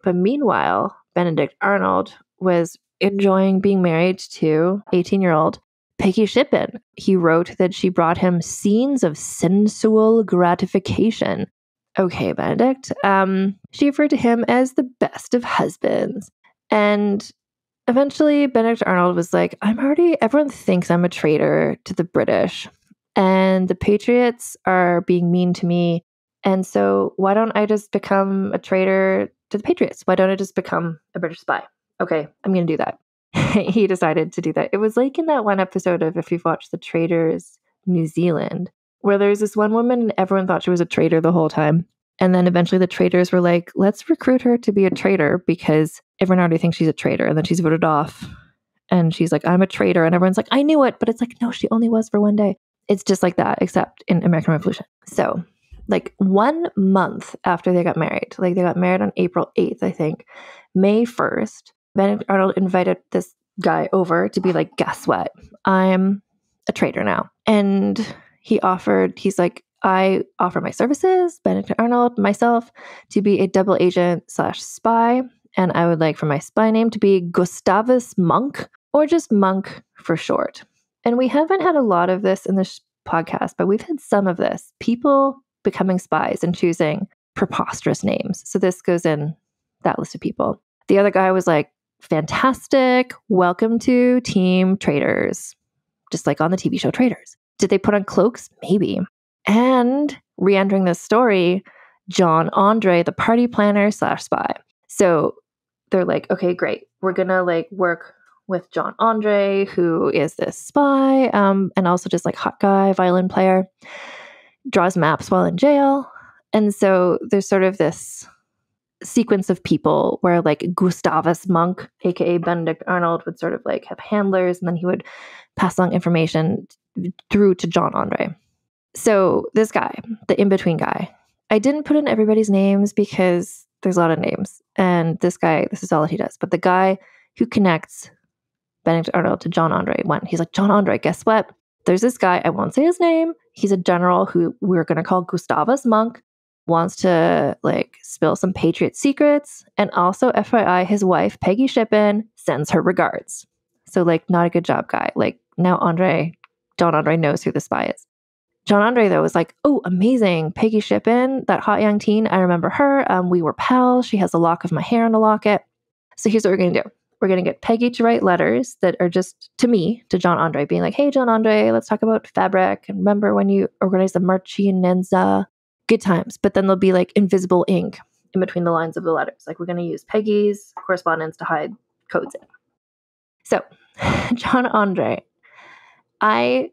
But meanwhile, Benedict Arnold was enjoying being married to 18-year-old Peggy Shippen. He wrote that she brought him scenes of sensual gratification. Okay, Benedict. She referred to him as the best of husbands. And eventually, Benedict Arnold was like, everyone thinks I'm a traitor to the British. And the Patriots are being mean to me. And so why don't I just become a traitor to the Patriots? Why don't I just become a British spy? Okay, I'm going to do that. He decided to do that. It was like in that one episode of, if you've watched The Traitors New Zealand, where there's this one woman and everyone thought she was a traitor the whole time. And then eventually the traitors were like, let's recruit her to be a traitor because everyone already thinks she's a traitor. And then she's voted off. And she's like, I'm a traitor. And everyone's like, I knew it. But it's no, she only was for one day. It's just like that, except in American Revolution. So 1 month after they got married, they got married on April 8th, I think, May 1st, Benedict Arnold invited this guy over to be like, guess what? I'm a traitor now. And he's like, I offer my services, Benedict Arnold, myself, to be a double agent / spy. And I would like for my spy name to be Gustavus Monk, or just Monk for short. And we haven't had a lot of this in this podcast, but we've had some of this. People becoming spies and choosing preposterous names. So this goes in that list of people. The other guy was like, fantastic. Welcome to Team Traitors. Just like on the TV show Traitors. Did they put on cloaks? Maybe. And re-entering this story, John Andre, the party planner / spy. So they're like, okay, great. We're going to work with John Andre, who is this spy, and also just hot guy, violin player, draws maps while in jail. And so there's sort of this sequence of people where Gustavus Monk, aka Benedict Arnold, would sort of have handlers, and then he would pass along information through to John Andre. So this guy, the in-between guy, I didn't put in everybody's names because there's a lot of names. And this guy, this is all that he does. But the guy who connects Benedict Arnold to John Andre went. He's like, John Andre, guess what? There's this guy, I won't say his name. He's a general who we're going to call Gustavus Monk, wants to spill some Patriot secrets. And also, FYI, his wife, Peggy Shippen, sends her regards. So not a good job, guy. Now John Andre knows who the spy is. John Andre, though, was like, oh, amazing. Peggy Shippen, that hot young teen. I remember her. We were pals. She has a lock of my hair in a locket. So here's what we're going to do. We're going to get Peggy to write letters that are just to me, to John Andre, being like, hey, John Andre, let's talk about fabric. And remember when you organized the Marchinenza? Good times. But then there'll be invisible ink in between the lines of the letters. We're going to use Peggy's correspondence to hide codes in. So, John Andre, I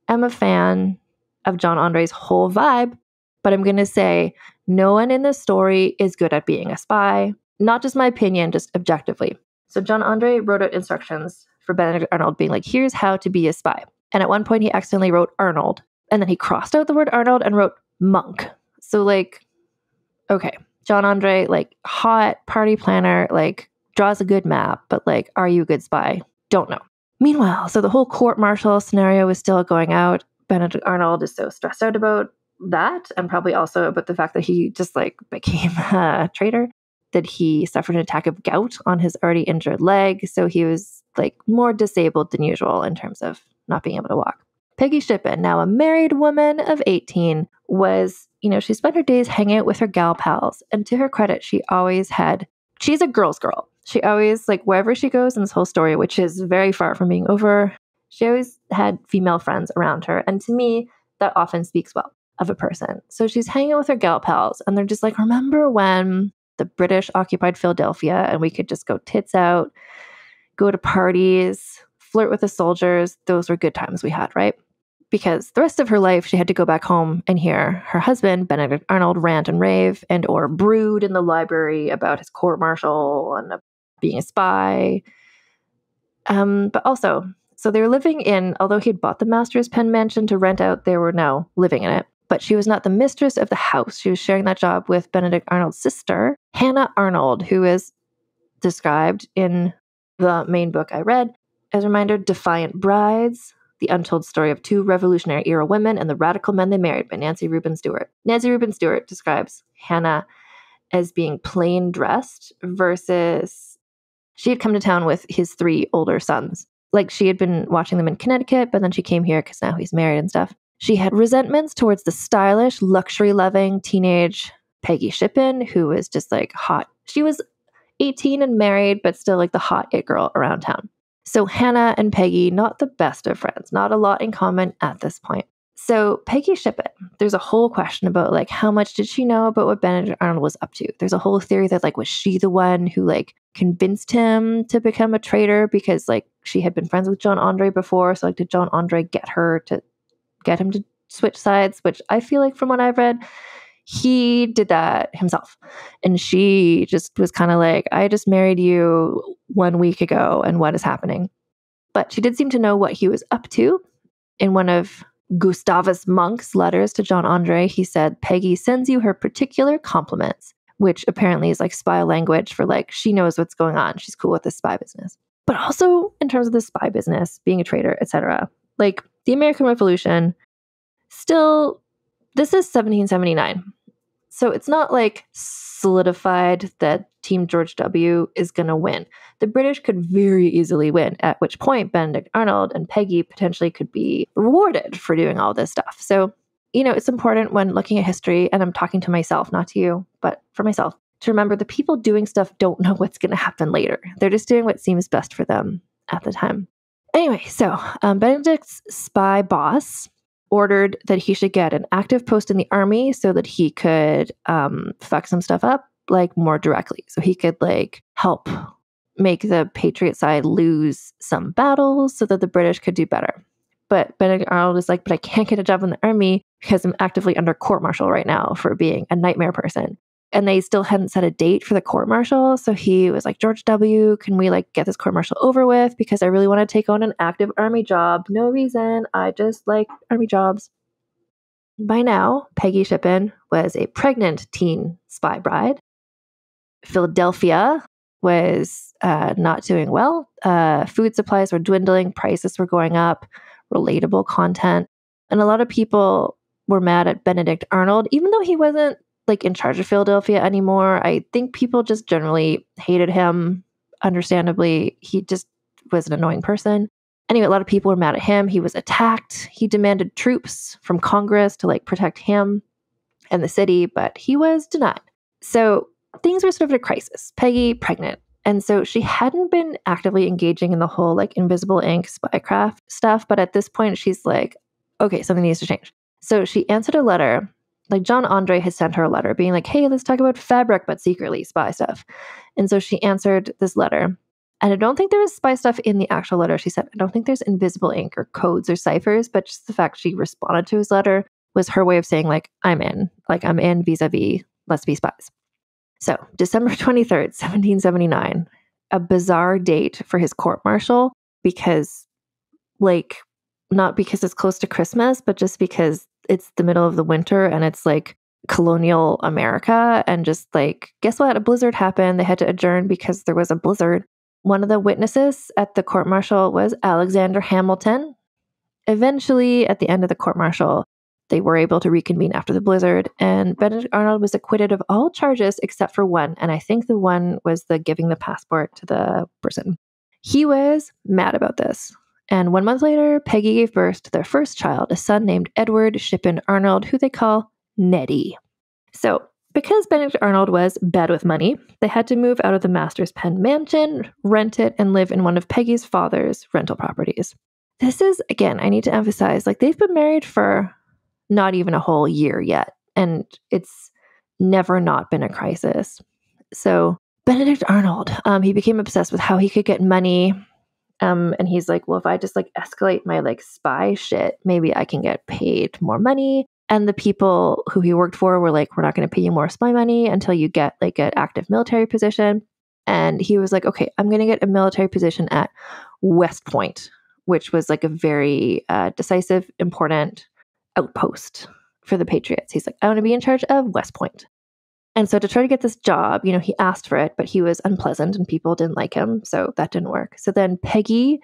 am a fan of John Andre's whole vibe, but I'm going to say no one in this story is good at being a spy. Not just my opinion, just objectively. So John Andre wrote out instructions for Benedict Arnold being like, here's how to be a spy. And at one point he accidentally wrote Arnold, and then he crossed out the word Arnold and wrote Monk. So okay, John Andre, hot party planner, draws a good map, but are you a good spy? Don't know. Meanwhile, so the whole court-martial scenario is still going out. Benedict Arnold is so stressed out about that, and probably also about the fact that he just became a traitor, that he suffered an attack of gout on his already injured leg. So he was more disabled than usual in terms of not being able to walk. Peggy Shippen, now a married woman of 18, was, she spent her days hanging out with her gal pals. And to her credit, she always had she's a girl's girl. She always, like, wherever she goes in this whole story, which is very far from being over, she always had female friends around her. And to me, that often speaks well of a person. So she's hanging out with her gal pals, and they're just like, remember when the British occupied Philadelphia and we could just go tits out, go to parties, flirt with the soldiers? Those were good times we had, right? Because the rest of her life, she had to go back home and hear her husband, Benedict Arnold, rant and rave and or brood in the library about his court-martial and being a spy. But also, so they were living in, although he'd bought the Master's Pen mansion to rent out, they were now living in it. But she was not the mistress of the house. She was sharing that job with Benedict Arnold's sister, Hannah Arnold, who is described in the main book I read. As a reminder, Defiant Brides, The Untold Story of Two Revolutionary Era Women and the Radical Men They Married by Nancy Rubin Stewart. Nancy Rubin Stewart describes Hannah as being plain dressed versus she had come to town with his 3 older sons. Like, she had been watching them in Connecticut, but then she came here because now he's married and stuff. She had resentments towards the stylish, luxury-loving teenage Peggy Shippen, who was just like hot. She was 18 and married, but still like the hot it girl around town. So Hannah and Peggy, not the best of friends, not a lot in common at this point. So Peggy Shippen, there's a whole question about like how much did she know about what Benedict Arnold was up to? There's a whole theory that like was she the one who like convinced him to become a traitor because like she had been friends with John Andre before. So like did John Andre get him to switch sides? Which I feel like from what I've read, he did that himself. And she just was kind of like, I just married you 1 week ago and what is happening? But she did seem to know what he was up to. In one of Gustavus Monk's letters to John Andre, he said, Peggy sends you her particular compliments, which apparently is like spy language for like, she knows what's going on. She's cool with the spy business. But also in terms of the spy business, being a traitor, etc. Like the American Revolution, still, this is 1779. So it's not like solidified that Team George W. is going to win. The British could very easily win, at which point Benedict Arnold and Peggy potentially could be rewarded for doing all this stuff. So, you know, it's important when looking at history, and I'm talking to myself, not to you, but for myself, to remember the people doing stuff don't know what's going to happen later. They're just doing what seems best for them at the time. Anyway, so Benedict's spy boss ordered that he should get an active post in the army so that he could fuck some stuff up like more directly. So he could like help make the Patriot side lose some battles so that the British could do better. But Benedict Arnold is like, but I can't get a job in the army because I'm actively under court-martial right now for being a nightmare person. And they still hadn't set a date for the court-martial. So he was like, George W., can we like get this court-martial over with? Because I really want to take on an active army job. No reason. I just like army jobs. By now, Peggy Shippen was a pregnant teen spy bride. Philadelphia was not doing well. Food supplies were dwindling. Prices were going up. Relatable content. And a lot of people were mad at Benedict Arnold, even though he wasn't like in charge of Philadelphia anymore. I think people just generally hated him. Understandably, he just was an annoying person. Anyway, a lot of people were mad at him. He was attacked. He demanded troops from Congress to like protect him and the city, but he was denied. So things were sort of at a crisis. Peggy pregnant. And so she hadn't been actively engaging in the whole like invisible ink spycraft stuff. But at this point, she's like, okay, something needs to change. So she answered a letter. Like John Andre had sent her a letter being like, hey, let's talk about fabric, but secretly spy stuff. And so she answered this letter. And I don't think there was spy stuff in the actual letter she sent. I don't think there's invisible ink or codes or ciphers, but just the fact she responded to his letter was her way of saying like, I'm in vis-a-vis, let's be spies. So December 23rd, 1779, a bizarre date for his court-martial because like, not because it's close to Christmas, but just because it's the middle of the winter and it's like colonial America. And just like, guess what? A blizzard happened. They had to adjourn because there was a blizzard. One of the witnesses at the court-martial was Alexander Hamilton. Eventually, at the end of the court-martial, they were able to reconvene after the blizzard, and Benedict Arnold was acquitted of all charges except for one. And I think the one was the giving the passport to the person. He was mad about this. And 1 month later, Peggy gave birth to their first child, a son named Edward Shippen Arnold, who they call Neddy. So Because Benedict Arnold was bad with money, they had to move out of the Master's Pen mansion, rent it, and live in one of Peggy's father's rental properties. This is, again, I need to emphasize, like, they've been married for not even a whole year yet, and it's never not been a crisis. So Benedict Arnold, he became obsessed with how he could get money. And he's like, well, if I just like escalate my like spy shit, maybe I can get paid more money. And the people who he worked for were like, we're not going to pay you more spy money until you get like an active military position. And he was like, okay, I'm going to get a military position at West Point, which was like a very decisive, important outpost for the Patriots. He's like, I want to be in charge of West Point. And so to try to get this job, you know, he asked for it, but he was unpleasant and people didn't like him. So that didn't work. So then Peggy,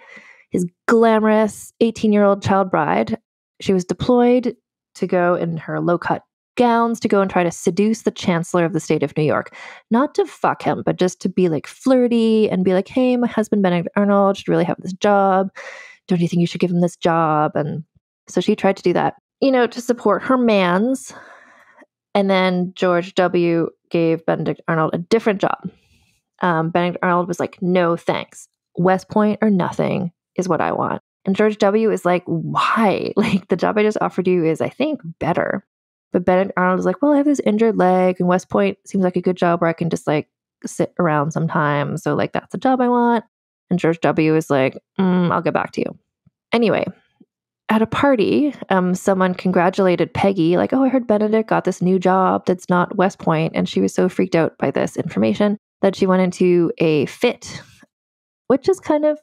his glamorous 18-year-old child bride, she was deployed to go in her low-cut gowns to go and try to seduce the chancellor of the state of New York. Not to fuck him, but just to be like flirty and be like, hey, my husband Benedict Arnold should really have this job. Don't you think you should give him this job? And so she tried to do that, you know, to support her mans. And then George W. gave Benedict Arnold a different job. Benedict Arnold was like, no, thanks. West Point or nothing is what I want. And George W. is like, why? Like, the job I just offered you is, I think, better. But Benedict Arnold is like, well, I have this injured leg, and West Point seems like a good job where I can just like sit around sometimes. So like, that's the job I want. And George W. is like, I'll get back to you. Anyway, at a party, someone congratulated Peggy, like, oh, I heard Benedict got this new job that's not West Point. And she was so freaked out by this information that she went into a fit, which is kind of,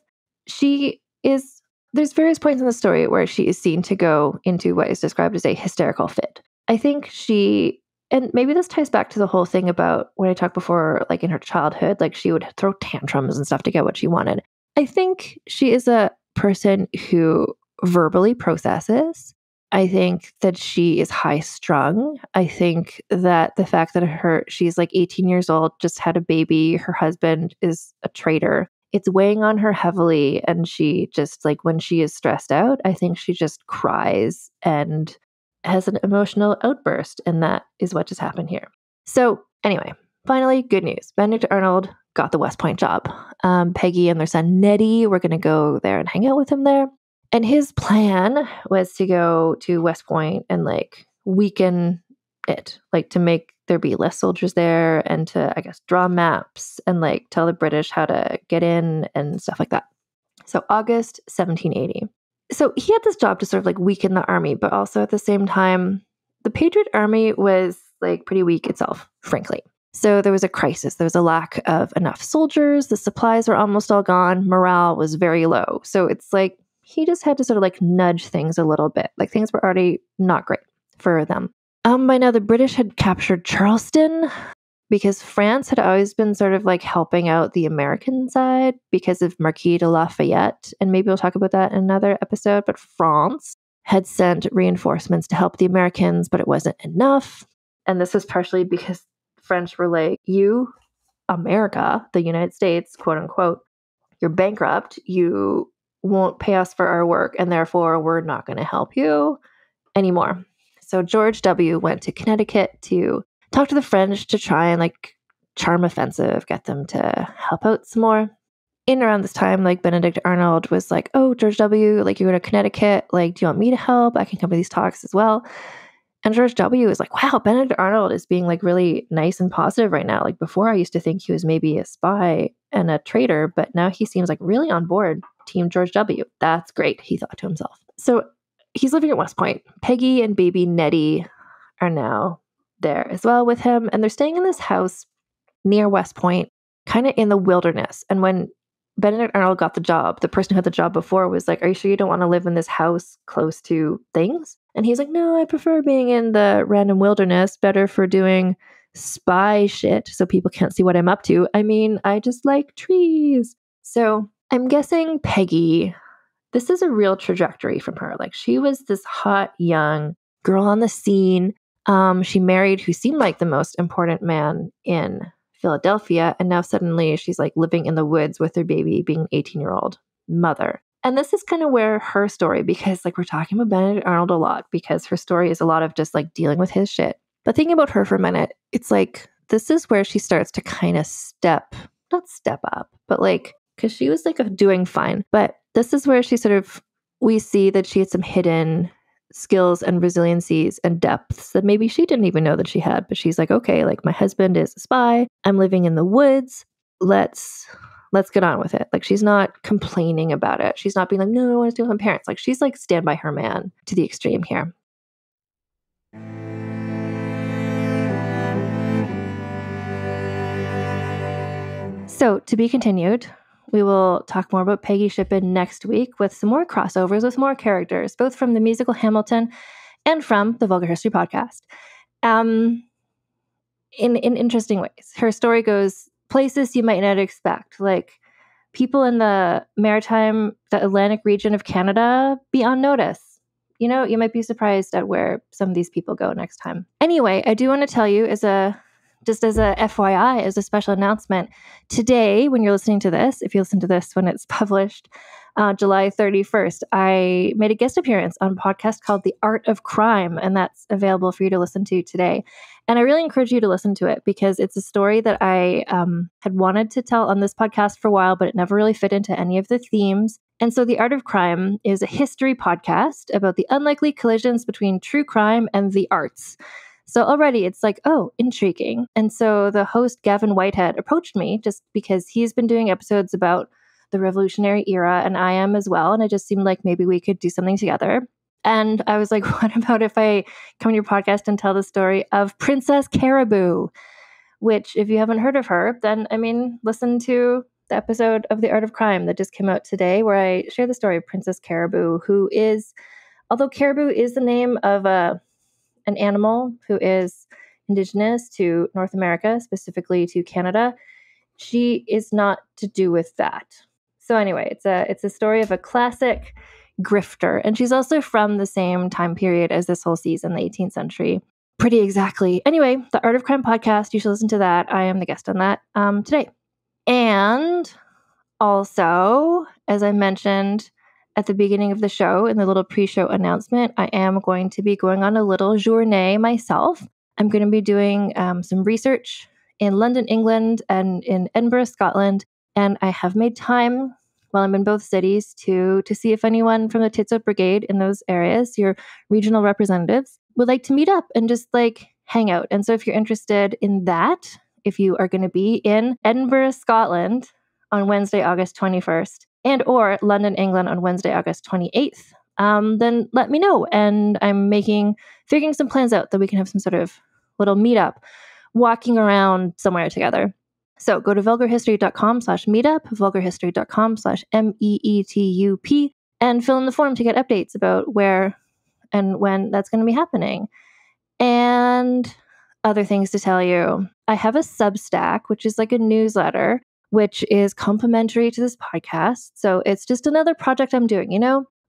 there's various points in the story where she is seen to go into what is described as a hysterical fit. I think and maybe this ties back to the whole thing about when I talked before, like in her childhood, like she would throw tantrums and stuff to get what she wanted. I think she is a person who verbally processes. I think that she is high strung. I think that the fact that she's like 18 years old, just had a baby, her husband is a traitor. It's weighing on her heavily. And she just like, when she is stressed out, I think she just cries and has an emotional outburst. And that is what just happened here. So anyway, finally, good news. Benedict Arnold got the West Point job. Peggy and their son Nettie were going to go there and hang out with him there. And his plan was to go to West Point and like weaken it, like to make there be less soldiers there and to, I guess, draw maps and like tell the British how to get in and stuff like that. So August 1780. So he had this job to sort of like weaken the army, but also at the same time, the Patriot Army was like pretty weak itself, frankly. So there was a crisis. There was a lack of enough soldiers. The supplies were almost all gone. Morale was very low. So it's like, he just had to sort of like nudge things a little bit. Like things were already not great for them. By now the British had captured Charleston because France had always been sort of like helping out the American side because of Marquis de Lafayette. And maybe we'll talk about that in another episode. But France had sent reinforcements to help the Americans, but it wasn't enough. And this was partially because French were like, you, America, the United States, quote unquote, you're bankrupt. You won't pay us for our work, and therefore we're not going to help you anymore. So George W. went to Connecticut to talk to the French to try and like charm offensive, get them to help out some more. In around this time, like Benedict Arnold was like, oh, George W., like you're going to Connecticut, like, do you want me to help? I can come to these talks as well. And George W. was like, wow, Benedict Arnold is being like really nice and positive right now. Like before I used to think he was maybe a spy and a traitor, but now he seems like really on board. Team George W. That's great, he thought to himself. So he's living at West Point. Peggy and baby Nettie are now there as well with him. And they're staying in this house near West Point, kind of in the wilderness. And when Benedict Arnold got the job, the person who had the job before was like, are you sure you don't want to live in this house close to things? And he's like, no, I prefer being in the random wilderness, better for doing spy shit so people can't see what I'm up to. I mean, I just like trees. So I'm guessing Peggy, this is a real trajectory from her. Like she was this hot, young girl on the scene. She married who seemed like the most important man in Philadelphia. And now suddenly she's like living in the woods with her baby, being an 18-year-old mother. And this is kind of where her story, because like we're talking about Benedict Arnold a lot, because her story is a lot of just like dealing with his shit. But thinking about her for a minute, it's like, this is where she starts to kind of not step up, but like, because she was like doing fine. But this is where we see that she had some hidden skills and resiliencies and depths that maybe she didn't even know that she had. But she's like, okay, like my husband is a spy. I'm living in the woods. Let's get on with it. Like she's not complaining about it. She's not being like, no, I want to stay with my parents. Like she's like stand by her man to the extreme here. So to be continued, we will talk more about Peggy Shippen next week with some more crossovers with more characters, both from the musical Hamilton and from the Vulgar History podcast. In interesting ways. Her story goes places you might not expect, like people in the Atlantic region of Canada be on notice. You know, you might be surprised at where some of these people go next time. Anyway, I do want to tell you just as a FYI, as a special announcement, today, when you're listening to this, if you listen to this when it's published, July 31st, I made a guest appearance on a podcast called The Art of Crime, and that's available for you to listen to today. And I really encourage you to listen to it because it's a story that I had wanted to tell on this podcast for a while, but it never really fit into any of the themes. And so The Art of Crime is a history podcast about the unlikely collisions between true crime and the arts. So already it's like, oh, intriguing. And so the host, Gavin Whitehead, approached me just because he's been doing episodes about the Revolutionary era, and I am as well. And it just seemed like maybe we could do something together. And I was like, what about if I come on your podcast and tell the story of Princess Caribou, which if you haven't heard of her, then, listen to the episode of The Art of Crime that just came out today where I share the story of Princess Caribou, although caribou is the name of an animal who is indigenous to North America, specifically to Canada, she is not to do with that. So anyway, it's a story of a classic grifter, and she's also from the same time period as this whole season, the 18th century, pretty exactly. Anyway, the Art of Crime podcast, you should listen to that. I am the guest on that today. And also, as I mentioned at the beginning of the show, in the little pre-show announcement, I am going to be going on a little journée myself. I'm going to be doing some research in London, England, and in Edinburgh, Scotland. And I have made time while I'm in both cities to see if anyone from the Tits Up Brigade in those areas, your regional representatives, would like to meet up and just like hang out. And so if you're interested in that, if you are going to be in Edinburgh, Scotland on Wednesday, August 21st, and or London, England on Wednesday, August 28th, then let me know. And I'm figuring some plans out that we can have some sort of little meetup, walking around somewhere together. So go to vulgarhistory.com/meetup, vulgarhistory.com/meetup, and fill in the form to get updates about where and when that's going to be happening. And other things to tell you. I have a Substack, which is like a newsletter, which is complimentary to this podcast. So it's just another project I'm doing,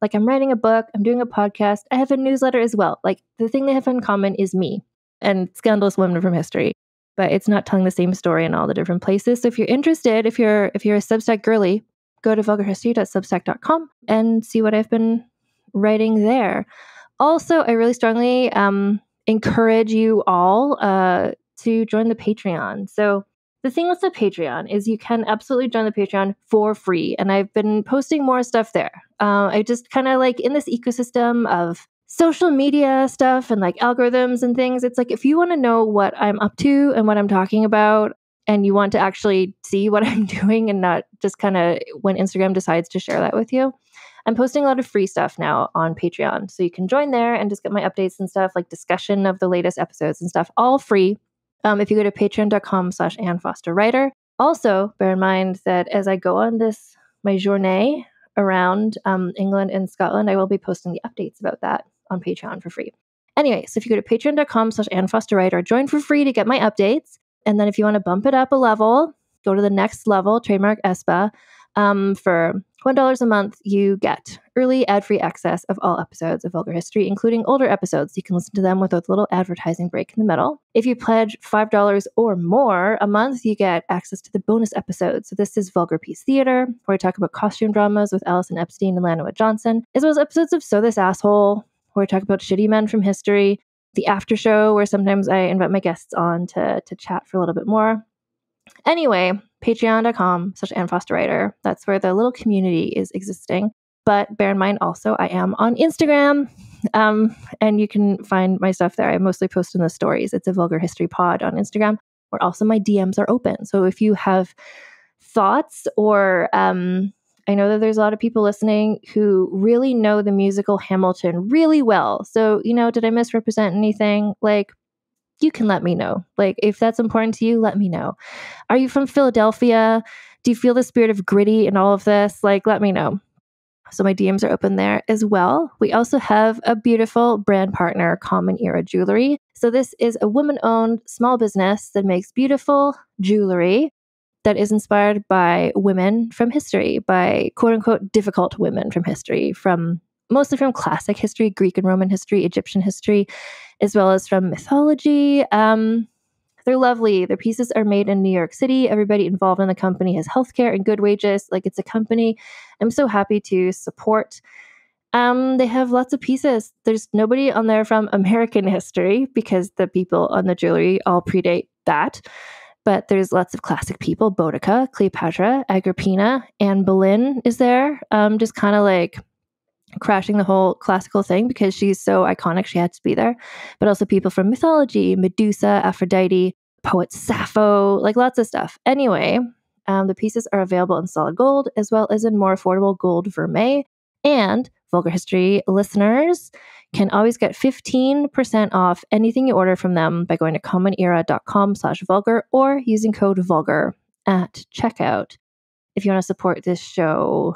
like I'm writing a book, I'm doing a podcast, I have a newsletter as well. Like the thing they have in common is me and scandalous women from history, but it's not telling the same story in all the different places. So if you're interested, if you're a Substack girly, go to vulgarhistory.substack.com and see what I've been writing there. Also, I really strongly encourage you all to join the Patreon. So the thing with the Patreon is you can absolutely join the Patreon for free. And I've been posting more stuff there. I just kind of like in this ecosystem of social media stuff and like algorithms and things. It's like, if you want to know what I'm up to and what I'm talking about, and you want to actually see what I'm doing and not just kind of when Instagram decides to share that with you, I'm posting a lot of free stuff now on Patreon. So you can join there and just get my updates and stuff, like discussion of the latest episodes and stuff, all free. If you go to patreon.com/AnnFosterWriter. Also, bear in mind that as I go on my journée around England and Scotland, I will be posting the updates about that on Patreon for free. Anyway, so if you go to patreon.com/AnnFosterWriter, join for free to get my updates. And then if you want to bump it up a level, go to the next level, trademark ESPA. For $1 a month, you get early ad-free access of all episodes of Vulgar History, including older episodes. You can listen to them with a little advertising break in the middle. If you pledge $5 or more a month, you get access to the bonus episodes. So this is Vulgar Piece Theater, where I talk about costume dramas with Alison Epstein and Lanoa Johnson, as well as episodes of So This Asshole, where I talk about shitty men from history, the after show where sometimes I invite my guests on to chat for a little bit more. Anyway, patreon.com/AnnFosterWriter. That's where the little community is existing. But bear in mind also, I am on Instagram, and you can find my stuff there. I mostly post in the stories. It's a Vulgar History Pod on Instagram, where also my DMs are open. So if you have thoughts or I know that there's a lot of people listening who really know the musical Hamilton really well. So, did I misrepresent anything? Like, you can let me know. Like, if that's important to you, let me know. Are you from Philadelphia? Do you feel the spirit of gritty in all of this? Like, let me know. So my DMs are open there as well. We also have a beautiful brand partner, Common Era Jewelry. So this is a woman-owned small business that makes beautiful jewelry that is inspired by women from history, by quote-unquote difficult women from history, mostly from classic history, Greek and Roman history, Egyptian history, as well as from mythology. They're lovely. Their pieces are made in New York City. Everybody involved in the company has healthcare and good wages. Like, it's a company I'm so happy to support. They have lots of pieces. There's nobody on there from American history because the people on the jewelry all predate that. But there's lots of classic people. Boudica, Cleopatra, Agrippina, Anne Boleyn is there. Just kind of like crashing the whole classical thing because she's so iconic, she had to be there. But also people from mythology, Medusa, Aphrodite, poet Sappho, like lots of stuff. Anyway, the pieces are available in solid gold as well as in more affordable gold vermeil. And Vulgar History listeners can always get 15% off anything you order from them by going to commonera.com/vulgar or using code vulgar at checkout. If you want to support this show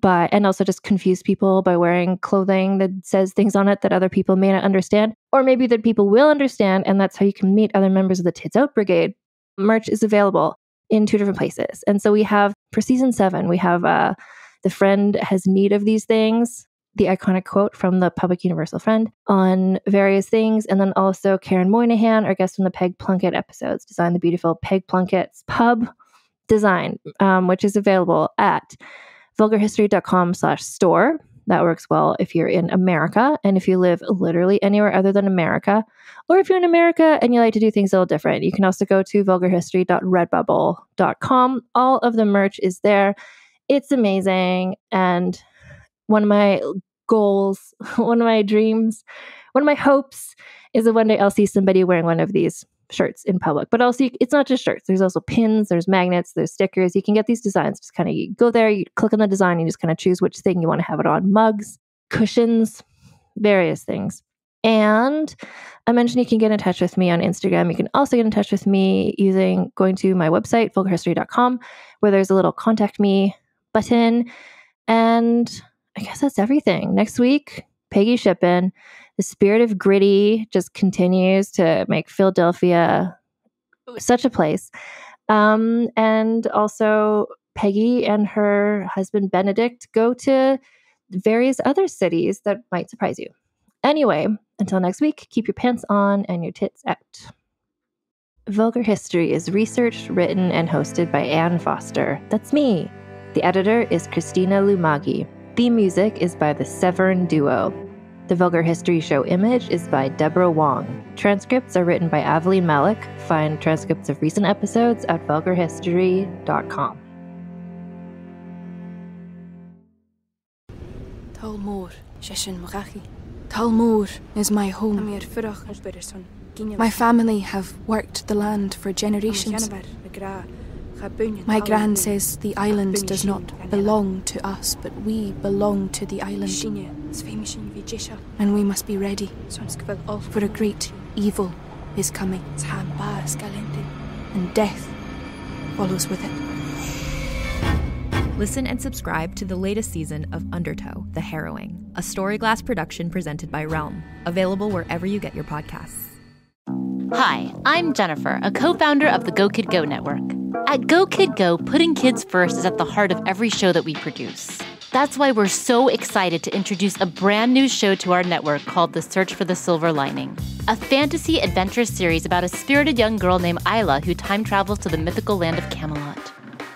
and also just confuse people by wearing clothing that says things on it that other people may not understand, or maybe that people will understand, and that's how you can meet other members of the Tits Out Brigade. Merch is available in 2 different places. And so we have, for season 7, we have The Friend Has Need of These Things, the iconic quote from the Public Universal Friend on various things. And then also Karen Moynihan, our guest from the Peg Plunkett episodes, designed the beautiful Peg Plunkett's pub design, which is available at vulgarhistory.com/store. That works well if you're in America and if you live literally anywhere other than America, or if you're in America and you like to do things a little different, you can also go to vulgarhistory.redbubble.com. All of the merch is there. It's amazing. And one of my goals, one of my dreams, one of my hopes is that one day I'll see somebody wearing one of these shirts in public. But also, it's not just shirts. There's also pins, there's magnets, there's stickers. You can get these designs. Just kind of, you go there, you click on the design, you just kind of choose which thing you want to have it on. Mugs, cushions, various things. And I mentioned you can get in touch with me on Instagram. You can also get in touch with me going to my website, vulgarhistory.com, where there's a little contact me button. And I guess that's everything. Next week, Peggy Shippen. The spirit of gritty just continues to make Philadelphia such a place. And also, Peggy and her husband Benedict go to various other cities that might surprise you. Anyway, until next week, keep your pants on and your tits out. Vulgar History is researched, written, and hosted by Ann Foster. That's me. The editor is Christina Lumagi. Theme music is by the Severn Duo. The Vulgar History Show image is by Deborah Wong. Transcripts are written by Aveline Malik. Find transcripts of recent episodes at vulgarhistory.com. Talmor, Shishin Marachi. Talmor is my home. My family have worked the land for generations. My gran says the island does not belong to us, but we belong to the island. And we must be ready, for a great evil is coming, and death follows with it. Listen and subscribe to the latest season of Undertow, The Harrowing, a Storyglass production presented by Realm, available wherever you get your podcasts. Hi, I'm Jennifer, a co-founder of the Go Kid Go network. At Go Kid Go, putting kids first is at the heart of every show that we produce. That's why we're so excited to introduce a brand new show to our network called The Search for the Silver Lining, a fantasy adventure series about a spirited young girl named Isla who time travels to the mythical land of Camelot.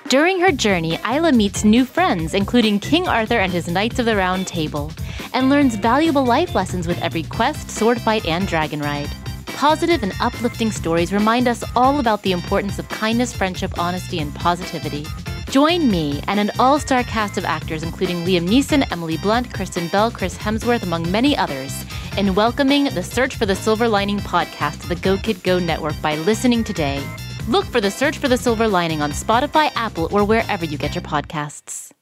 During her journey, Isla meets new friends, including King Arthur and his Knights of the Round Table. and learns valuable life lessons with every quest, sword fight, and dragon ride. Positive and uplifting stories remind us all about the importance of kindness, friendship, honesty, and positivity. Join me and an all-star cast of actors including Liam Neeson, Emily Blunt, Kristen Bell, Chris Hemsworth, among many others, in welcoming the Search for the Silver Lining podcast to the Go Kid Go network by listening today. Look for the Search for the Silver Lining on Spotify, Apple, or wherever you get your podcasts.